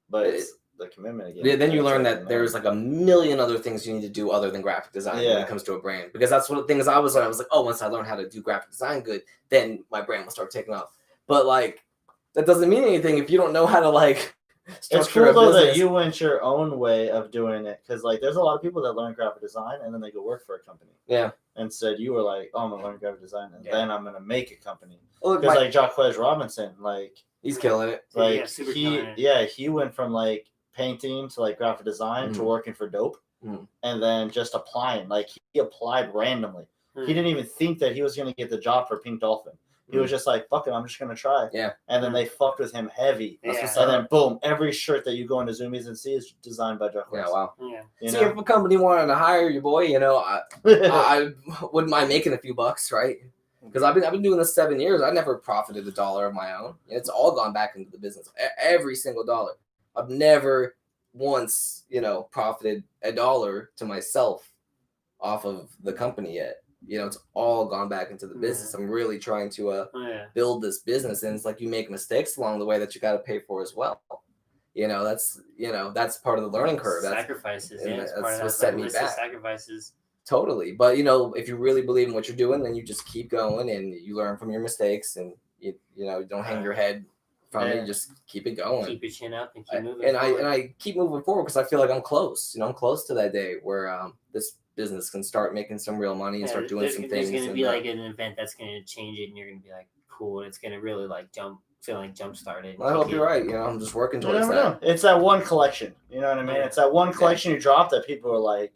But It- it's the commitment again. Yeah, then you It's learn like, that man. there's like a million other things you need to do other than graphic design when Yeah. it comes to a brand. Because that's one of the things I was like, oh, once I learn how to do graphic design good, then my brand will start taking off. But like, that doesn't mean anything if you don't know how to like It's structure cool a though that business. you went your own way of doing it because like there's a lot of people that learn graphic design and then they go work for a company. Yeah. And said you were like, oh, I'm gonna learn graphic design and Yeah. then I'm gonna make a company. Look, Because like Jacques Robinson, like he's killing it. like Yeah, super killing it. he went from like painting to like graphic design to working for Dope, and then just applying. Like he applied randomly. He didn't even think that he was gonna get the job for Pink Dolphin. He was just like, fuck it, I'm just gonna try. Yeah. And then they fucked with him heavy. Yeah. And then boom, every shirt that you go into Zoomies and see is designed by Jacques. Yeah, wow. Yeah. You See, know? if a company wanted to hire you, boy, you know, I wouldn't mind making a few bucks, right? Because I've been doing this 7 years. I never profited a dollar of my own. It's all gone back into the business. Every single dollar. I've never once, you know, profited a dollar to myself off of the company yet. You know, it's all gone back into the business. I'm really trying to Yeah. build this business, and it's like you make mistakes along the way that you got to pay for as well. You know, that's part of the learning curve. That's Sacrifices. and Yeah, it's that's part of what that set me list of back. sacrifices. Totally. But you know, if you really believe in what you're doing, then you just keep going and you learn from your mistakes, and you know, you don't hang your head from it. You just keep it going. Keep your chin up and keep moving. And forward. I keep moving forward because I feel like I'm close. You know, I'm close to that day where this business can start making some real money and start doing some things. There's going to and, be like an event that's going to change it, and you're going to be like, cool. And it's going to really like jump start it. I hope you're right. You know, I'm just working You towards never that. know. It's that one collection. You know what I mean? Yeah. It's that one collection you drop that people are like,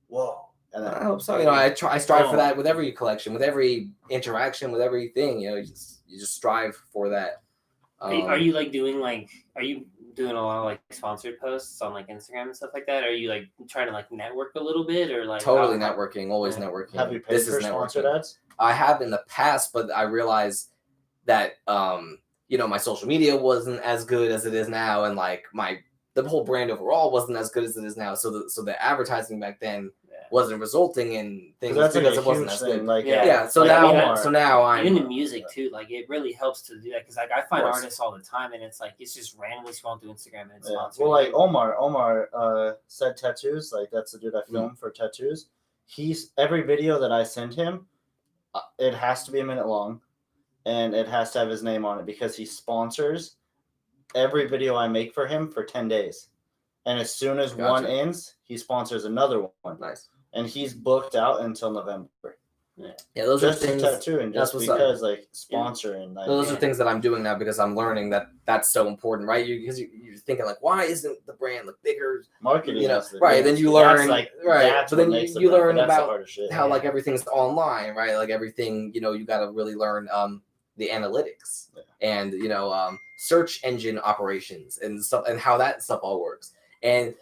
whoa. And then, I hope so. You know, I strive for that with every collection, with every interaction, with everything. You know, you just strive for that. Are you doing a lot of like sponsored posts on like Instagram and stuff like that? Are you like trying to like network a little bit or like totally how- networking? Always Yeah. networking. have you paid This for is sponsored networking. ads? I have in the past, but I realized that you know, my social media wasn't as good as it is now, and like the whole brand overall wasn't as good as it is now. So the advertising back then wasn't resulting in things That's like because a it wasn't huge as thing. good. Like, Yeah. So like now, Walmart. Even in I'm music too, like it really helps to do that because like I find course. artists all the time and it's like it's just randomly scrolling through Instagram and it's Yeah. sponsored. Well, like Omar said tattoos. Like that's the dude I filmed for tattoos. Every video that I send him, it has to be a minute long, and it has to have his name on it because he sponsors every video I make for him for 10 days. And as soon as one Gotcha. ends, he sponsors another one. nice. And he's booked out until November. Yeah, those Just are things. tattooing, that's just what's up. because like sponsoring. Like, Those are Yeah. things that I'm doing now because I'm learning that that's so important, right? Because you're thinking like, why isn't the brand like bigger? marketing, You know, is the right? biggest Then you thing. learn, That's like, right? that's But what then makes the you brand, learn but that's the about hardest shit. how like everything's online, right? Like everything, you know, you got to really learn the analytics and you know search engine operations and stuff and how that stuff all works. And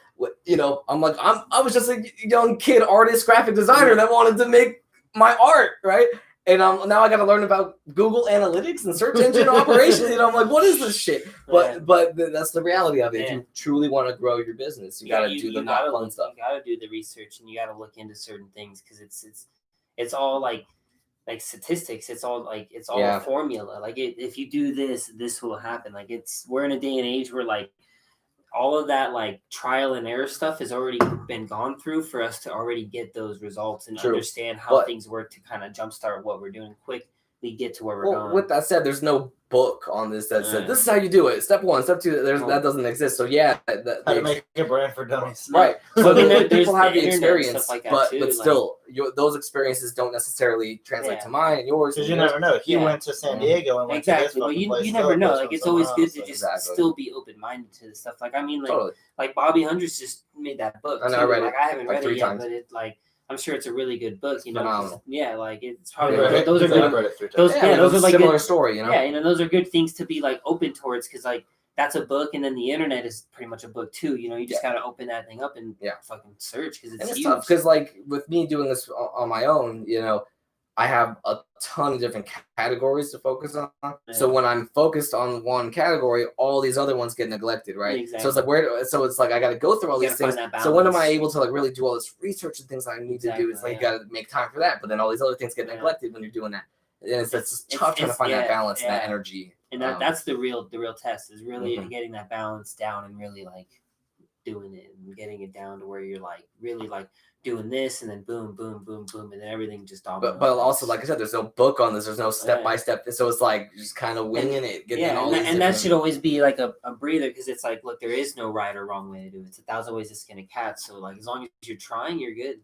you know, I was just a young kid artist, graphic designer that wanted to make my art, right? And now I got to learn about Google Analytics and search engine operations. You know, I'm like, what is this shit? But that's the reality of it. If you truly want to grow your business, you got to do the not fun stuff. You got to do the research and you got to look into certain things because it's all like statistics. It's all a formula. Like if you do this, this will happen. Like we're in a day and age where like all of that like trial and error stuff has already been gone through for us to already get those results and understand how things work to kind of jumpstart what we're doing quick get to where we're Well, going. with that said, there's no book on this that said this is how you do it. Step 1, step 2. That doesn't exist. So yeah, How to make a brand for dummies. right. So, So I mean, there's there's people have the the internet and experience, stuff like that but too, but like- still, those experiences don't necessarily translate Yeah. to mine and yours. Because and you yours. never know. He Yeah. went to San Diego and went to Exactly, this but fucking you place. never the know. place Like went it's always somewhere good else, to so- just Exactly. still be open minded to the stuff. Like I mean, Totally. like Bobby Hundreds just made that book. I know, too. I read like it, I haven't like read 3 it yet, times. but it like I'm sure it's a really good book. You know, 'cause, Phenomenal. yeah, like it's I probably read it. those are I've good. read it 3 times. Those Yeah, those are like similar good, story, you know. yeah, those are good things to be like open towards because like that's a book, and then the internet is pretty much a book too. You know, you just gotta open that thing up and fucking search because And it's it's huge. tough because, like, with me doing this on my own, you know, I have a ton of different categories to focus on. So Yeah. when I'm focused on one category, all these other ones get neglected, right? So it's Exactly. like so it's like I got to go through all You these gotta things. find that So when am I balance. able to like really do all this research and things I need to do? It's Exactly, like you got to make time for that, but then all these other things get Yeah. neglected when you're doing that. And it's It's- tough trying to it's- find that yeah, balance, and that yeah. energy. And that's the real test is really Mhm. getting that balance down and really like doing it and getting it down to where you're like really like doing this and then boom, boom, boom, boom, and then everything just dominoes. But also, like I said, there's no book on this. There's no step by step. So it's like just kind of winging it, getting yeah, all and, these and that different- should always be like a breather because it's like, look, there is no right or wrong way to do it. It's 1,000 ways to skin a cat. So like, as long as you're trying, you're good.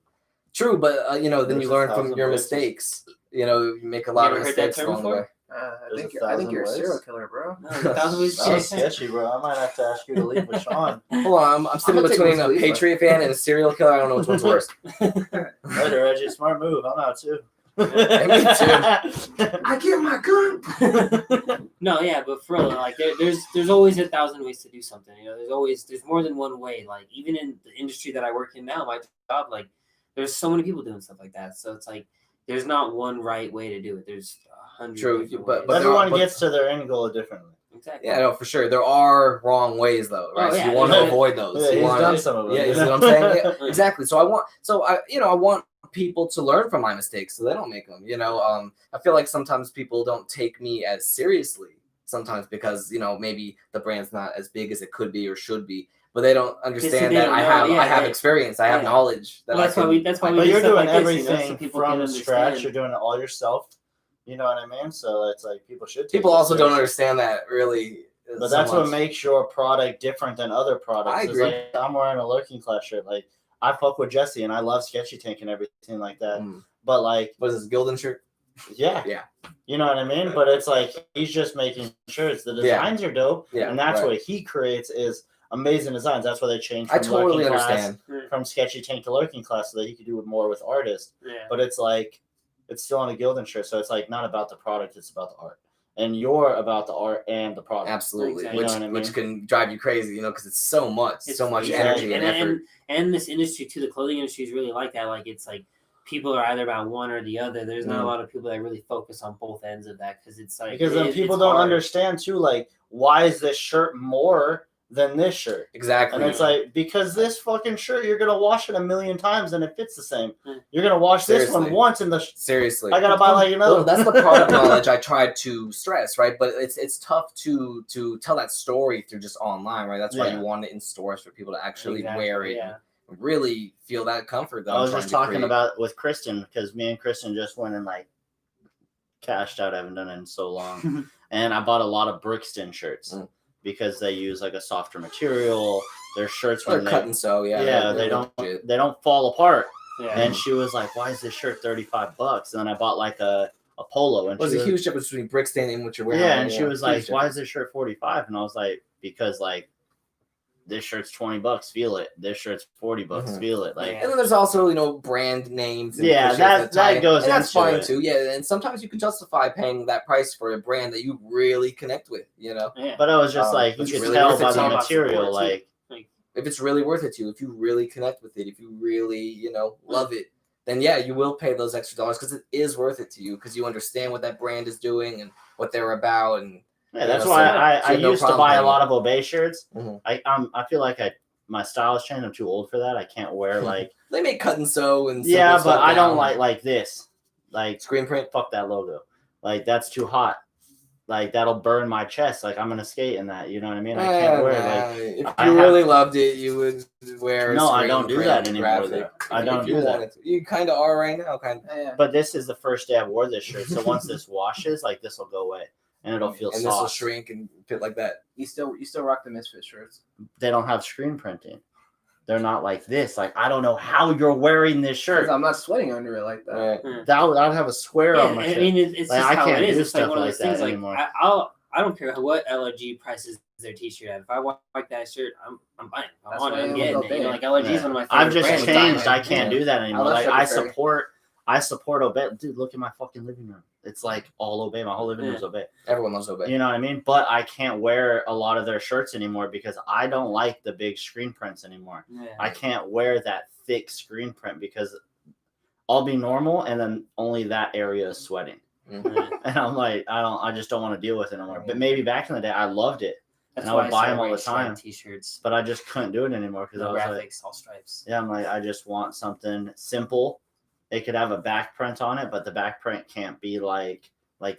True, but you know, then you There's learn 1,000 from your ways. mistakes. You know, you make a lot of ever heard that mistakes term along the before? way. I There's think 1,000 you're a ways. serial killer, bro. No, 1,000 ways to That was skin a cat. sketchy, bro. I might have to ask you to leave with Sean. Hold on, I'm sitting gonna take between Wiz a Khalifa. Patriot fan and a serial killer. I don't know which one's worse. Later, Reggie. Smart move. I'm out too. Me I get my gun. No, yeah, but for real, like there's always 1,000 ways to do something. You know, there's more than one way. Like even in the industry that I work in now, my job, like there's so many people doing stuff like that. So it's like there's not one right way to do it. There's 100 True, different but ways. Everyone but- gets to their end goal differently. Exactly. Yeah, no, for sure. There are wrong ways though, right? Oh, So yeah, you want to yeah. avoid those. Yeah, You he's wanna- done some of them. Yeah, you see what I'm saying? Yeah, exactly. So I want people to learn from my mistakes so they don't make them. You know, I feel like sometimes people don't take me as seriously sometimes because maybe the brand's not as big as it could be or should be, but they don't understand they that don't I know. have Yeah, I have yeah. experience, I have Yeah. knowledge. That Well, that's why we But do you're stuff doing like this, so everything people can from understand. scratch. You're doing it all yourself. You know what I mean? So it's like people should. Take People it also don't seriously. understand that really. But so that's what much. makes your product different than other products. I It's agree. like I'm wearing a Lurking Class shirt. Like I fuck with Jesse and I love Sketchy Tank and everything like that. Mm. But like, What is this, Gildan shirt? yeah, Yeah. you know what I mean. But it's like he's just making shirts. The Yeah. designs are dope, Yeah, and that's right. what he creates is amazing designs. That's why they changed. I From totally Lurking Class, understand. from Sketchy Tank to Lurking Class, so that he could do more with artists. Yeah. But it's like it's still on a Gildan shirt, so it's like not about the product; it's about the art. And you're about the art and the product. Absolutely, Exactly. which You know what I which mean? can drive you crazy, because it's so much, so much energy and effort. And this industry too, the clothing industry is really like that. Like it's like people are either about one or the other. There's not a lot of people that really focus on both ends of that because it's like Because then people don't understand too, like, why is this shirt more than this shirt? Exactly. And it's like, because this fucking shirt, you're gonna wash it a million times and it fits the same. Mm. You're gonna wash this Seriously. one once and Seriously. I gotta buy like another. Well, that's the product knowledge I tried to stress, right? But it's tough to tell that story through just online, right? That's why Yeah. you want it in stores for people to actually Exactly, wear it, yeah. and really feel that comfort. That I I'm was trying just to talking create. about with Kristen because me and Kristen just went and like cashed out. I haven't done it in so long, and I bought a lot of Brixton shirts because they use like a softer material. Their shirts Or when cut and sew, yeah. yeah, they're they legit. don't fall apart. Yeah. And she was like, "Why is this shirt $35?" And then I bought like a polo, and There's she a was, huge difference between Brixton and what you're wearing. yeah, and she was huge like, difference. "Why is this shirt $45?" And I was like, "Because like this shirt's $20, feel it. This shirt's $40, Mhm. feel it." Like, Yeah. And then there's also, brand names. And Yeah, pictures that tie- goes and that's into fine it. too. Yeah, and sometimes you can justify paying that price for a brand that you really connect with. Yeah. but I was just like, you it's could really tell worth it by to the you. material, Support, too. like, If it's really worth it to you, if you really connect with it, if you really, love it, then yeah, you will pay those extra dollars because it is worth it to you because you understand what that brand is doing and what they're about. And yeah, that's so why you I have no used to problem buy a paying lot it. of Obey shirts. Mhm. I feel like my style has changed. I'm too old for that. I can't wear like they make cut and sew and yeah, simple but stuff I don't down. like this. Like screen print. fuck that logo. Like that's too hot. like that'll burn my chest. Like I'm gonna skate in that. You know what I mean? I can't wear like. If I you have- really loved it, you would wear. No, I screen don't do print that anymore, graphic. though. I don't If you do that. wanted to. You kind of are right now, kind of. Yeah. But this is the first day I wore this shirt. So once this washes, like this will go away and it'll feel And this will soft. shrink and fit like that. You still rock the Misfit shirts. They don't have screen printing. They're not like this. Like I don't know how you're wearing this shirt. Because I'm not sweating under it like that. Right. I'd have a square on my I shirt. mean, it's Like, just I how can't it is. do It's stuff like one of like those things. that Like anymore. I don't care what LG prices their T-shirt at. If I like that shirt, I'm buying it. I That's want why it. I I'm am getting with it. You know, Obey. like LG is Yeah. one of my favorite I've just brands. changed. I Diamond. can't do that anymore. love Like I February. support Obey. Dude, look at my fucking living room. It's like all Obey. My whole living room's Obey. Everyone loves Obey. You know what I mean? But I can't wear a lot of their shirts anymore because I don't like the big screen prints anymore. Yeah. I can't wear that thick screen print because I'll be normal and then only that area is sweating. Mhm. And I'm like, I just don't want to deal with it anymore. But maybe back in the day, I loved it, That's and I would why buy started them all the wearing striped time. T-shirts, but I just couldn't do it anymore because no I was graphics, like, all stripes. yeah, I'm like, I just want something simple. It could have a back print on it, but the back print can't be like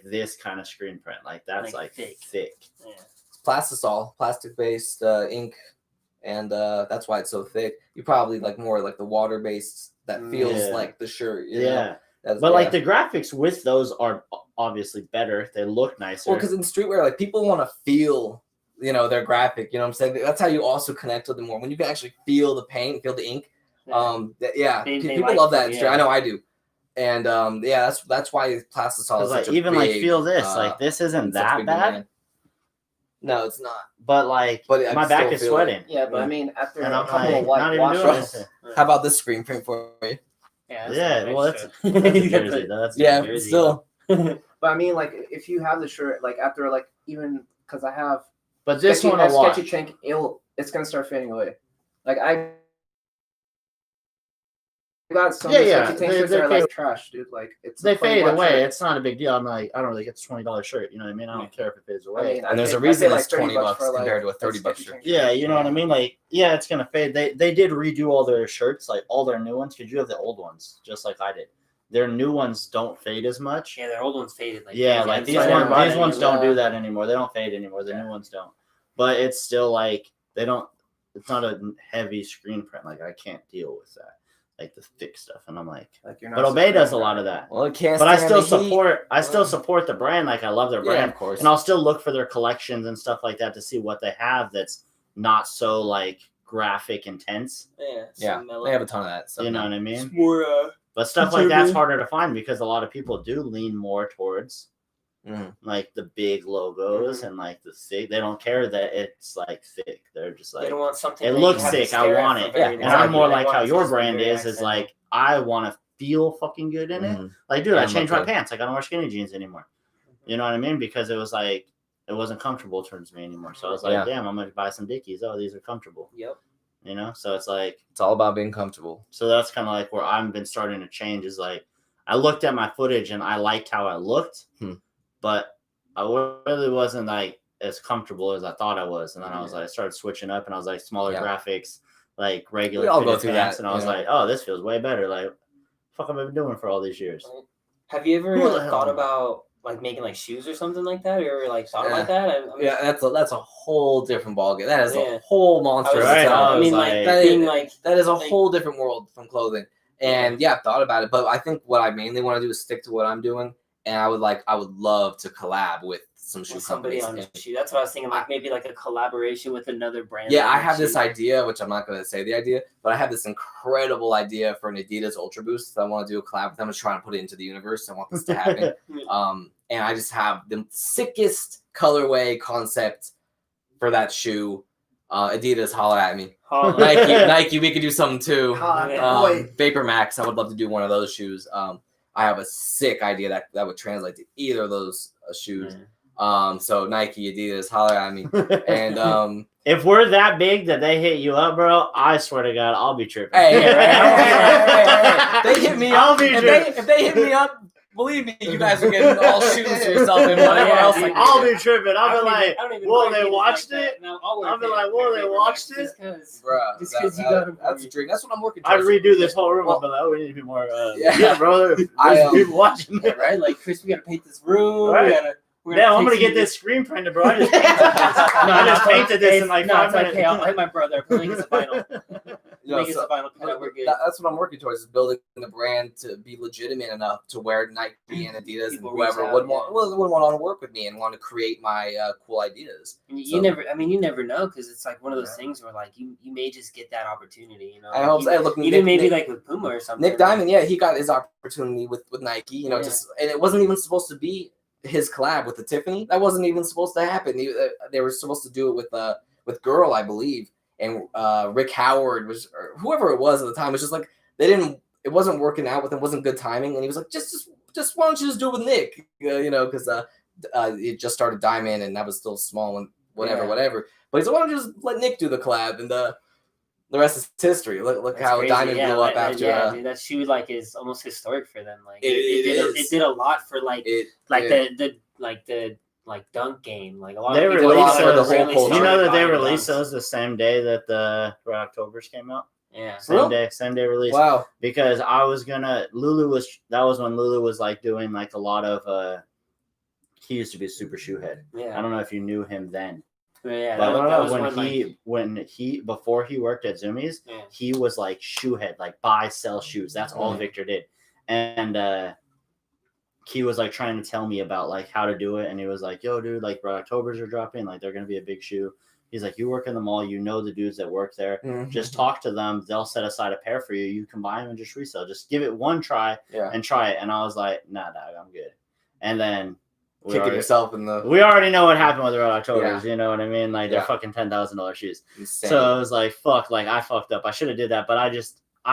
this kind of screen print. Like that's Like like thick. thick. Yeah. Plastisol, plastic-based ink, and that's why it's so thick. You probably like more like the water-based that feels Yeah. like the shirt. You know? Yeah. That's, But yeah. like the graphics with those are obviously better. They look nicer. Well, because in streetwear, like people want to feel, their graphic. You know what I'm saying? That's how you also connect with them more when you can actually feel the paint, feel the ink. Yeah. They People like love it, that in street. yeah. I know I do. And that's why plastisol is like such a even big, like feel this, like this isn't such a that big bad, demand. No, it's not. but like But I my can back still is feel it. sweating. Yeah, but Yeah. I mean, after And a I'm couple like, of white not even wash doing offs, anything. How about this screen print for you? Yeah, that's Yeah, not well, right that's shirt. a You got jersey, the- though. That's a Yeah, jersey. still. but I mean, like if you have the shirt, like after like even because I have But this sketchy, one I watch. sketchy chink, it's gonna start fading away. Like I got some Yeah, sketchy tank they- shirts they that are fade- like trash, dude. Like it's They a plain fade white away. shirt. It's not a big deal. I'm like, I don't really get the $20 shirt. You know what I mean? I don't care if it fades away. I mean, And there's a I reason paid, it's 30 $20 for, compared to a that $30 sketchy shirt. tank Yeah, you know what I mean? Like, yeah, it's gonna fade. They did redo all their shirts, like all their new ones, because you have the old ones, just like I did. Their new ones don't fade as much. Yeah, their old ones faded. Like Yeah, crazy. like I'm these sorry, ones. everybody, These ones you don't know. do that anymore. They don't fade anymore. The new ones don't. But it's still like they don't. It's not a heavy screen print. Like I can't deal with that, like the thick stuff. And I'm like, Like you're not. but Obey does a lot of that. Well, it can't. But I stand still the heat. support. I still support the brand. Like I love their Yeah, brand. of course. And I'll still look for their collections and stuff like that to see what they have that's not so like graphic intense. Yeah, Yeah, some mellow- they have a ton of that stuff. You know now. what I mean? more. But stuff like that's harder to find because a lot of people do lean more towards Mhm. like the big logos and like the thick. They don't care that it's like thick. They're just They like, don't want something. it that you looks have to thick. I stare at want for it. very Yeah, and long. I'm more They like want how it your to be brand very is accented. like I want to feel fucking good in it. Mhm. Like, dude, Yeah, I I'm changed like my that. pants. Like, I don't wear skinny jeans anymore. You know what I mean? Because it was like, it wasn't comfortable towards me anymore. So I was like, Yeah. damn, I'm going to buy some Dickies. Oh, these are comfortable. Yep. You know? So it's like, It's all about being comfortable. so that's kind of like where I've been starting to change is like, I looked at my footage and I liked how it looked, but I really wasn't like as comfortable as I thought I was. And then I was like, I started switching up and I was like, smaller Yeah. graphics, like regular We all go fitted through pants. that, And I was yeah. like, oh, this feels way better. Like, fuck have I been doing for all these years? Have you ever Who the hell thought am I? about like making like shoes or something like that, or like thought Yeah. about that? I mean, Yeah, that's a whole different ballgame. That is Yeah. a whole monster. I was- of Right, itself. I I was mean, like like- That being is- like That is a like- whole different world from clothing. And yeah, I've thought about it, but I think what I mainly want to do is stick to what I'm doing. And I would love to collab with some shoe with somebody companies. on the shoe. That's what I was thinking. Like maybe like a collaboration with another brand. Yeah, that I makes have this shoes. idea, which I'm not going to say the idea, but I have this incredible idea for an Adidas Ultra Boost that I want to do a collab with them. I'm just trying to put it into the universe. I want this to happen. And I just have the sickest colorway concept for that shoe. Adidas, holler at me. Holla. Nike, we could do something too. Boy. Vapor Max, I would love to do one of those shoes. I have a sick idea that would translate to either of those shoes. So Nike, Adidas, holler at me. And If we're that big that they hit you up, bro, I swear to God, I'll be tripping. hey, they hit me I'll up. be If they hit me up, believe me, you guys are getting all shoes for yourself and whatever Yeah, else. dude. Like, I'll be tripping. I I'll don't be even- like, I don't even whoa, like they it watched like it? that. No, I'll wear I'll be it. like, whoa, they watched it? Just 'cause. bruh, Just 'cause you got 'em for that's me. a dream. That's what I'm working I'd towards. redo this whole room. Well- I'd be like, oh, we need to be more. Yeah. Yeah, bro. There's I, people watching Yeah, it. right? Like Chris, we gotta paint this room. Right. Yeah, I'm gonna get this screen printed, bro. I just painted this. I just painted this in like 5 minutes. Okay, I'll hit my brother. Please get the final. You know, Make us a final cut. We're good. That's what I'm working towards, is building the brand to be legitimate enough to where Nike and Adidas People and whoever reach out, would want to work with me and want to create my cool ideas. You never know, because it's like one of those things where like you may just get that opportunity, you know. I hope so. Look, even maybe like with Puma or something. Nick Diamond, yeah, he got his opportunity with Nike, you know, and it wasn't even supposed to be his collab with the Tiffany. That wasn't even supposed to happen. They were supposed to do it with Girl, I believe, and Rick Howard or whoever it was at the time was just like it wasn't working out with him, wasn't good timing, and he was like, just why don't you just do it with Nick, you know, because it just started Diamond and that was still small and whatever. But he's like, why don't you just let Nick do the collab, and the rest is history. Look how crazy. Diamond blew up after. Yeah, dude, that shoe like is almost historic for them. Like it did a lot for the dunk game. Like a lot They of people released those- those. really You know that they buying released dunks. those the same day that the Red Octobers came out. Yeah. Same day release. Wow. Because that was when Lulu was like doing like a lot of he used to be a super shoe head. Yeah. I don't know if you knew him then. Yeah. But That was before he worked at Zumiez, he was like shoe head, like buy, sell shoes. That's all Victor did. And he was like trying to tell me about like how to do it, and he was like, yo dude, like Red Octobers are dropping, like they're gonna be a big shoe. He's like, you work in the mall, you know the dudes that work there. Just talk to them, they'll set aside a pair for you. You can buy them and just resell. Just give it one try and try it. And I was like, nah, I'm good. And then Kicking yourself in the. we already know what happened with the Red Octobers, you know what I mean? Like they're fucking $10,000 shoes. Insane. So I was like, fuck, like I fucked up. I should have did that, but I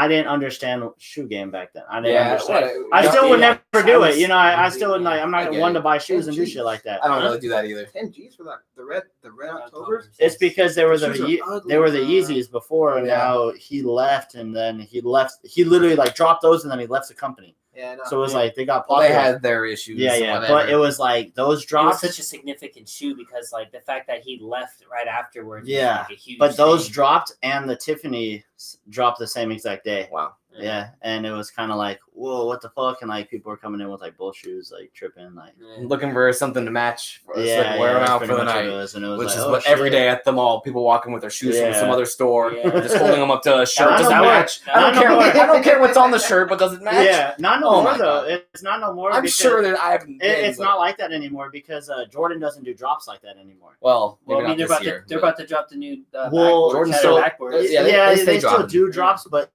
didn't understand shoe game back then. I didn't understand. I still would never do it. You know, I still wouldn't like. I'm not one to buy shoes and do shit like that. I don't really do that either. 10 G's for that. The red Octobers. It's because they were the ugly, Yeezys before, and now he left, and then he left. He literally like dropped those, and then he left the company. Yeah, no, So it was like they got Well, popular. they had their issues. But it was like those It was drops. such a significant shoe because like the fact that he left right afterwards. Yeah, was, like, a huge but those thing. dropped, and the Tiffany dropped the same exact day. Wow. Yeah, and it was kind of like, whoa, what the fuck? And like people were coming in with like bull shoes, like tripping, like Looking for something to match. yeah, wear them that's out pretty for the much what night. it was, and it was Which like, is oh, what shit. every day at the mall, people walking with their shoes from some other store, Yeah. just holding them up to a shirt. Not Does it no more. match? Not I don't no care. more. I don't care what's on the shirt, but does it match? Yeah, not no Oh more my though. God. It's not no more. I'm because sure that I haven't. it's not like that anymore because Jordan doesn't do drops like that anymore. Well, Well, maybe I mean, not this year. they're about to drop the new Well, backboard, so- backboards. Yeah, they they drop still them. do drops, but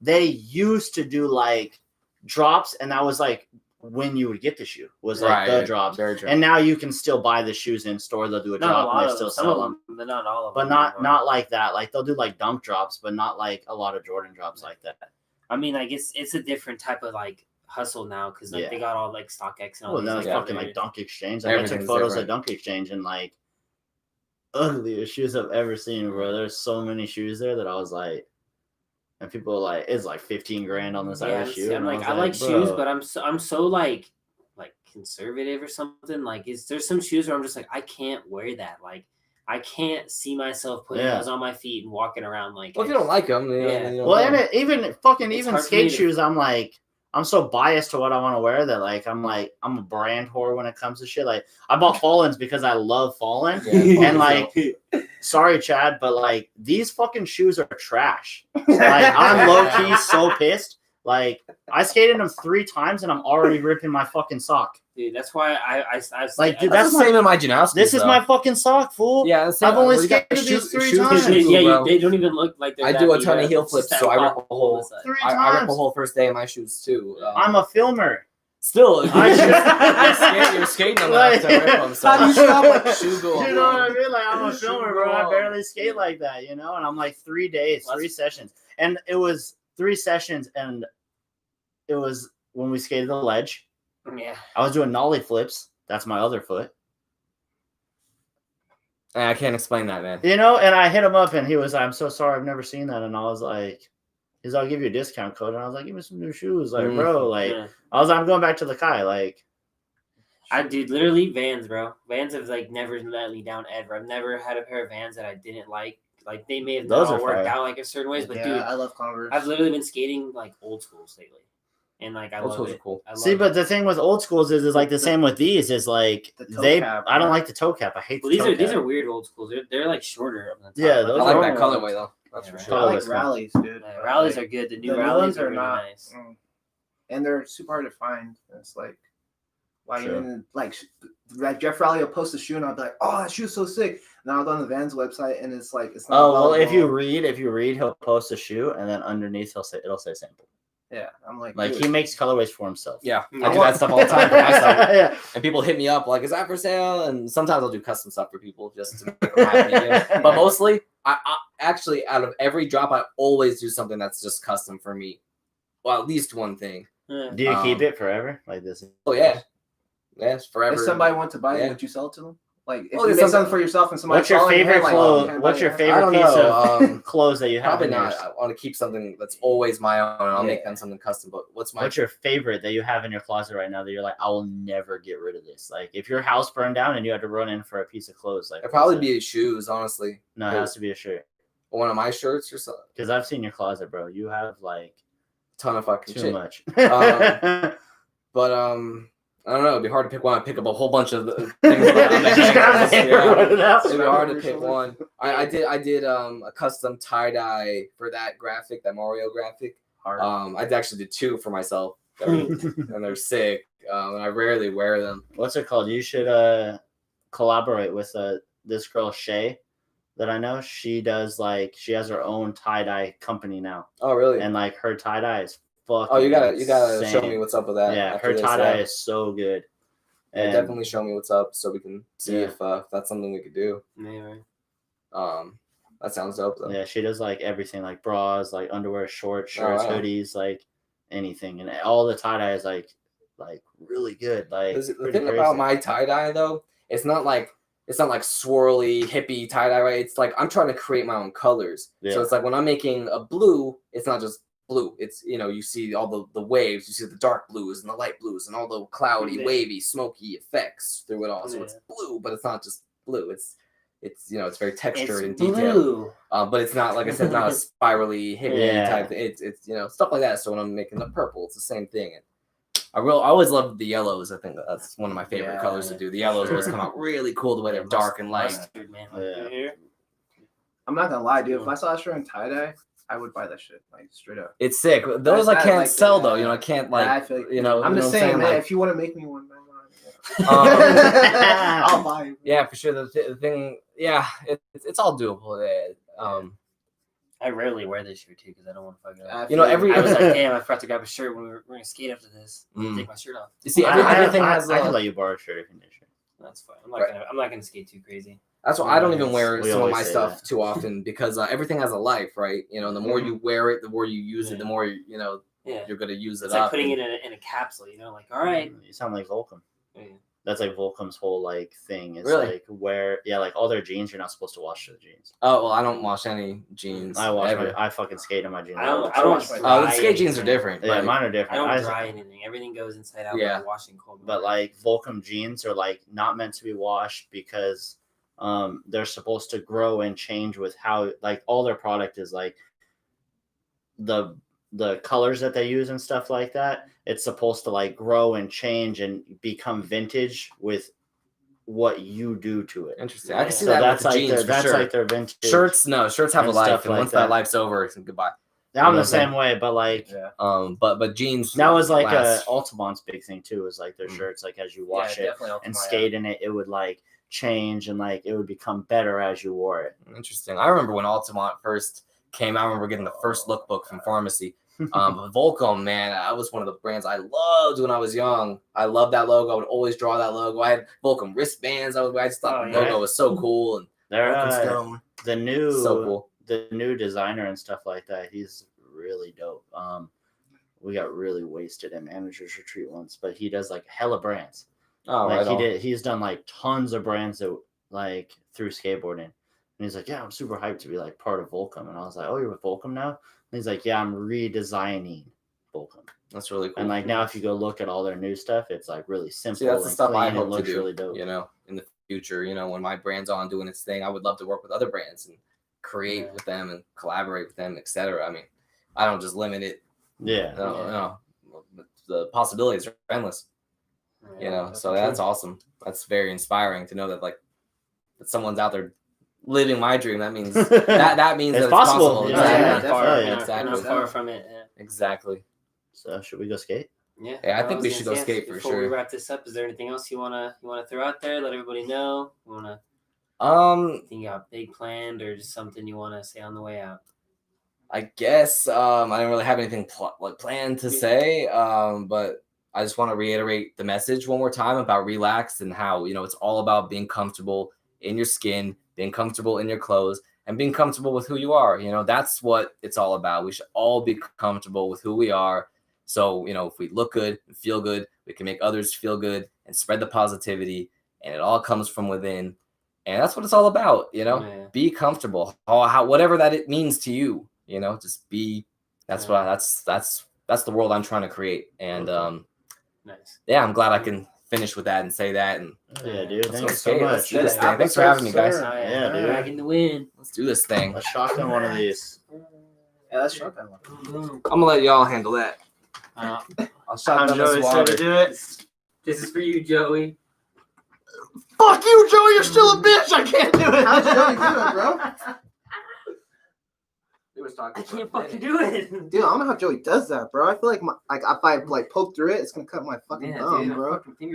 they used to do like drops, and that was like when you would get the shoe was like the drops. Very true. And now you can still buy the shoes in store. They'll do a Not a drop, lot and they of still them. Some sell of them. them, but not all of But them. not like that. Like they'll do like dunk drops, but not like a lot of Jordan drops like that. I mean, I guess it's a different type of like hustle now because like Yeah. they got all like StockX and all Well, these then like, it's fucking other- like Dunk Exchange. Like, I took Everything's photos different. of Dunk Exchange and like ugliest shoes I've ever seen, bro. There's so many shoes there that I was like, and people are like, it's like 15 grand on this other shoe. I'm And like, was I like shoes, bro. but I'm so like conservative or something. Like, there's some shoes where I'm just like, I can't wear that. Like, I can't see myself putting those on my feet and walking around like. Well, if you don't like them, Well, and even It's even hard for skate me to- shoes, I'm like, I'm so biased to what I want to wear that like I'm a brand whore when it comes to shit. Like I bought Fallens because I love Fallen, and like, sorry Chad, but like these fucking shoes are trash. Like I'm low key so pissed. Like I skated them 3 times and I'm already ripping my fucking sock. Dude, that's why I Like, dude, That's the same in my gymnastics. This is my fucking sock, fool. Yeah, I've only skated these 3 times. they don't even look like they're I that do a beat ton up. of heel It's just flips, that so I rip pop a hole. 3 I rip times. a whole first day in my shoes too. I'm a filmer. Still, I you're skating them Like- to rip them. So How do you stop like shoe go You up? know what I mean? Like I'm a Shoe filmer, bro. I go barely skate like that, you know. And I'm like 3 days, 3 sessions, and it was 3 sessions, and it was when we skated the ledge. Yeah. I was doing nollie flips. That's my other foot, I can't explain that, man. you know. And I hit him up, and he was like, "I'm so sorry, I've never seen that." And I was like, "He's, I'll give you a discount code." And I was like, "Give me some new shoes, like, bro." Like, Yeah. I was like, "I'm going back to the Kai." Like, I dude, literally Vans, bro. Vans have like never let me down ever. I've never had a pair of Vans that I didn't like. Like they may have Those not are worked fire. out like a certain ways, but yeah, dude, I love Converse. I've literally been skating like old schools lately. and like I Old love schools it. are cool. I love See, it. but the thing with old schools is like the same with these is like The toe they. cap, I don't right? like the toe cap. I hate Well, the these toe are cap. these are weird old schools. They're like shorter up on the top. Yeah, I those like are that normal colorway though. That's Yeah, for right. sure. I like Colorless, man. rallies, dude. Yeah, rallies are good. The new rallies are really not, nice. and they're super hard to find. It's like, why True. even like Jeff Raleigh will post a shoe and I'll be like, oh, that shoe's so sick. And I'll go on the Vans website and it's like, it's not. Oh well, if you well. read, he'll post a shoe and then underneath it'll say sample. Yeah, I'm like, Like dude. he makes colorways for himself. Yeah, I I do that stuff all the time for myself. Yeah. And people hit me up like, "Is that for sale?" And sometimes I'll do custom stuff for people just to make them happy. You know? But mostly, I actually out of every drop, I always do something that's just custom for me. Well, at least one thing. Yeah. Do you keep Um, it forever like this? Oh yeah, yes, forever. If somebody wants to buy it, Yeah. would you sell it to them? Like, if Well, you it's make something- something for yourself and somebody What's your calling favorite head, like, clothes? can I What's buy your that? I favorite don't piece know. of clothes that you have? Probably in not. yours? I want to keep something that's always my own. And I'll make Yeah. them something custom. But what's my What's your favorite that you have in your closet right now that you're like, I will never get rid of this? Like, if your house burned down and you had to run in for a piece of clothes, like, It'd probably be shoes, honestly. no, it has to be a shirt. One of my shirts or something. Because I've seen your closet, bro. You have like Ton of fucking too shit. much. But I don't know. It'd be hard to pick one. I pick up a whole bunch of the things. Just grab it and run it out. It'd be hard to pick one. I did a custom tie dye for that graphic, that Mario graphic. I actually did two for myself, and they're sick. And I rarely wear them. What's it called? You should collaborate with this girl Shay that I know. She does she has her own tie dye company now, Oh really? and like her tie dye is fucking. Oh, you gotta show insane. me what's up with that. Yeah, after her this, tie dye yeah. is so good. Yeah, And definitely show me what's up so we can see Yeah. if that's something we could do. Yeah, right. That sounds dope though. yeah, she does like everything, like bras, like underwear, shorts, Oh, shirts, wow. hoodies, like anything, and all the tie dye is like really good. Like The pretty thing crazy. about my tie dye though, it's not like swirly hippie tie dye, right? It's like I'm trying to create my own colors. Yeah. So it's like when I'm making a blue, it's not just blue. It's you see all the waves, you see the dark blues and the light blues and all the cloudy, Yeah. wavy, smoky effects through it all. So Yeah. it's blue, but it's not just blue. It's it's very textured and It's detailed. blue. But it's not, like I said, not a spirally hippie Yeah. type thing. It's stuff like that. So when I'm making the purple, it's the same thing. And I always love the yellows. I think that's one of my favorite Yeah, colors to do. The yellows always come out really cool the way they're dark and light. Mustard, man. Yeah. I'm not gonna lie, dude. If I saw a shirt in tie dye, I would buy that shit, like straight up. It's sick. Those I That, can't like, sell the- though. I can't I feel like, you know. I'm you know just what saying, man. Like, If you want to make me one, Um, I'll buy it. yeah, for sure. The thing, yeah, it's all doable. I rarely wear this shirt too because I don't want to fuck it up. You know, every I was like, damn, I forgot to grab a shirt when we're gonna skate after this. Mm. Take my shirt off. You see, everything I has. can let you borrow a shirt if you need a shirt. That's fine. I'm not Right. gonna. I'm not gonna skate too crazy. That's why I don't even wear We some of always my say stuff that. too often because everything has a life, right? You know, the more you wear it, the more you use it, the more Yeah, you're gonna use it it's up. like putting and- it in a capsule. You know, like all right. You sound like Volcom. Yeah. That's like Volcom's whole thing. It's Really? like all their jeans, you're not supposed to wash the jeans. Oh well, I don't wash any jeans. I wash ever. I fucking skate in my jeans. I don't. I wash my- dry The skate jeans are anything. different. Yeah, right? mine are I different. don't dry anything. Everything goes inside out. Yeah. By washing cold. But like Volcom jeans are not meant to be washed because they're supposed to grow and change with how all their product is the colors that they use and stuff like that. It's supposed to grow and change and become vintage with what you do to it. Interesting. I can see So that that's with the like jeans their, for sure. their vintage Shirts, no, shirts have a and life, stuff and like once that. that life's over, it's goodbye. I'm You know the what I'm saying? same way, but But jeans. that was last. Altamont's big thing too. Is their Mm. shirts as you wash it definitely and skate in it, it would change and it would become better as you wore it. Interesting. I remember when Altamont first came out. I remember getting the first lookbook from pharmacy. But Volcom, man, that was one of the brands I loved when I was young. I loved that logo. I would always draw that logo. I had Volcom wristbands. I just thought the logo was so cool. And They're Volcom Stone. the new So cool. the new designer and stuff like that. He's really dope. We got really wasted at managers retreat once, but he does hella brands. Oh, right on. He's done tons of brands that through skateboarding. And he's like, yeah, I'm super hyped to be part of Volcom. And I was like, oh, you're with Volcom now? And he's like, yeah, I'm redesigning Volcom. That's really cool. And now if you go look at all their new stuff, it's really simple. See, that's the and stuff I clean and hope to looks do. really dope. In the future, when my brand's on doing its thing, I would love to work with other brands and create Yeah. with them and collaborate with them, etc. I mean, I don't just limit it. Yeah. No, the possibilities are endless. You know, so that's awesome. That's very inspiring to know that like that someone's out there living my dream. That means that means It's that possible. it's Yeah, possible. yeah, Exactly. definitely. We're Exactly. not far from it. Exactly. So should we go skate? Yeah. Yeah, I No, think was we gonna should go say, skate for before we sure. wrap this up, is there anything else you wanna throw out there? Let everybody know. You wanna think you got big planned or just something you wanna say on the way out? I guess I don't really have anything planned to say, but I just want to reiterate the message one more time about relax and how, you know, it's all about being comfortable in your skin, being comfortable in your clothes, and being comfortable with who you are. You know, that's what it's all about. We should all be comfortable with who we are. So, you know, if we look good and feel good, we can make others feel good and spread the positivity, and it all comes from within. And that's what it's all about, you know. Yeah. Be comfortable, how whatever that it means to you, you know. Just be. That's what that's the world I'm trying to create. And Nice. yeah, I'm glad I can finish with that and say that. And Yeah, dude. let's Thanks go so skate. Let's much. do this Yeah. thing. Thanks for having me, guys. Sir. Yeah, dude. Back in the wind. Let's do this thing. Let's shotgun one of these. Yeah, that's shotgun one. I'm gonna let y'all handle that. I'll shotgun this water. do it. This is for you, Joey. Fuck you, Joey. You're still a bitch. I can't do it. How's Joey doing, bro? I can't fucking do it. Dude, I don't know how Joey does that, bro. I feel like if I like poke through it, it's gonna cut my fucking thumb, dude, bro. my fucking finger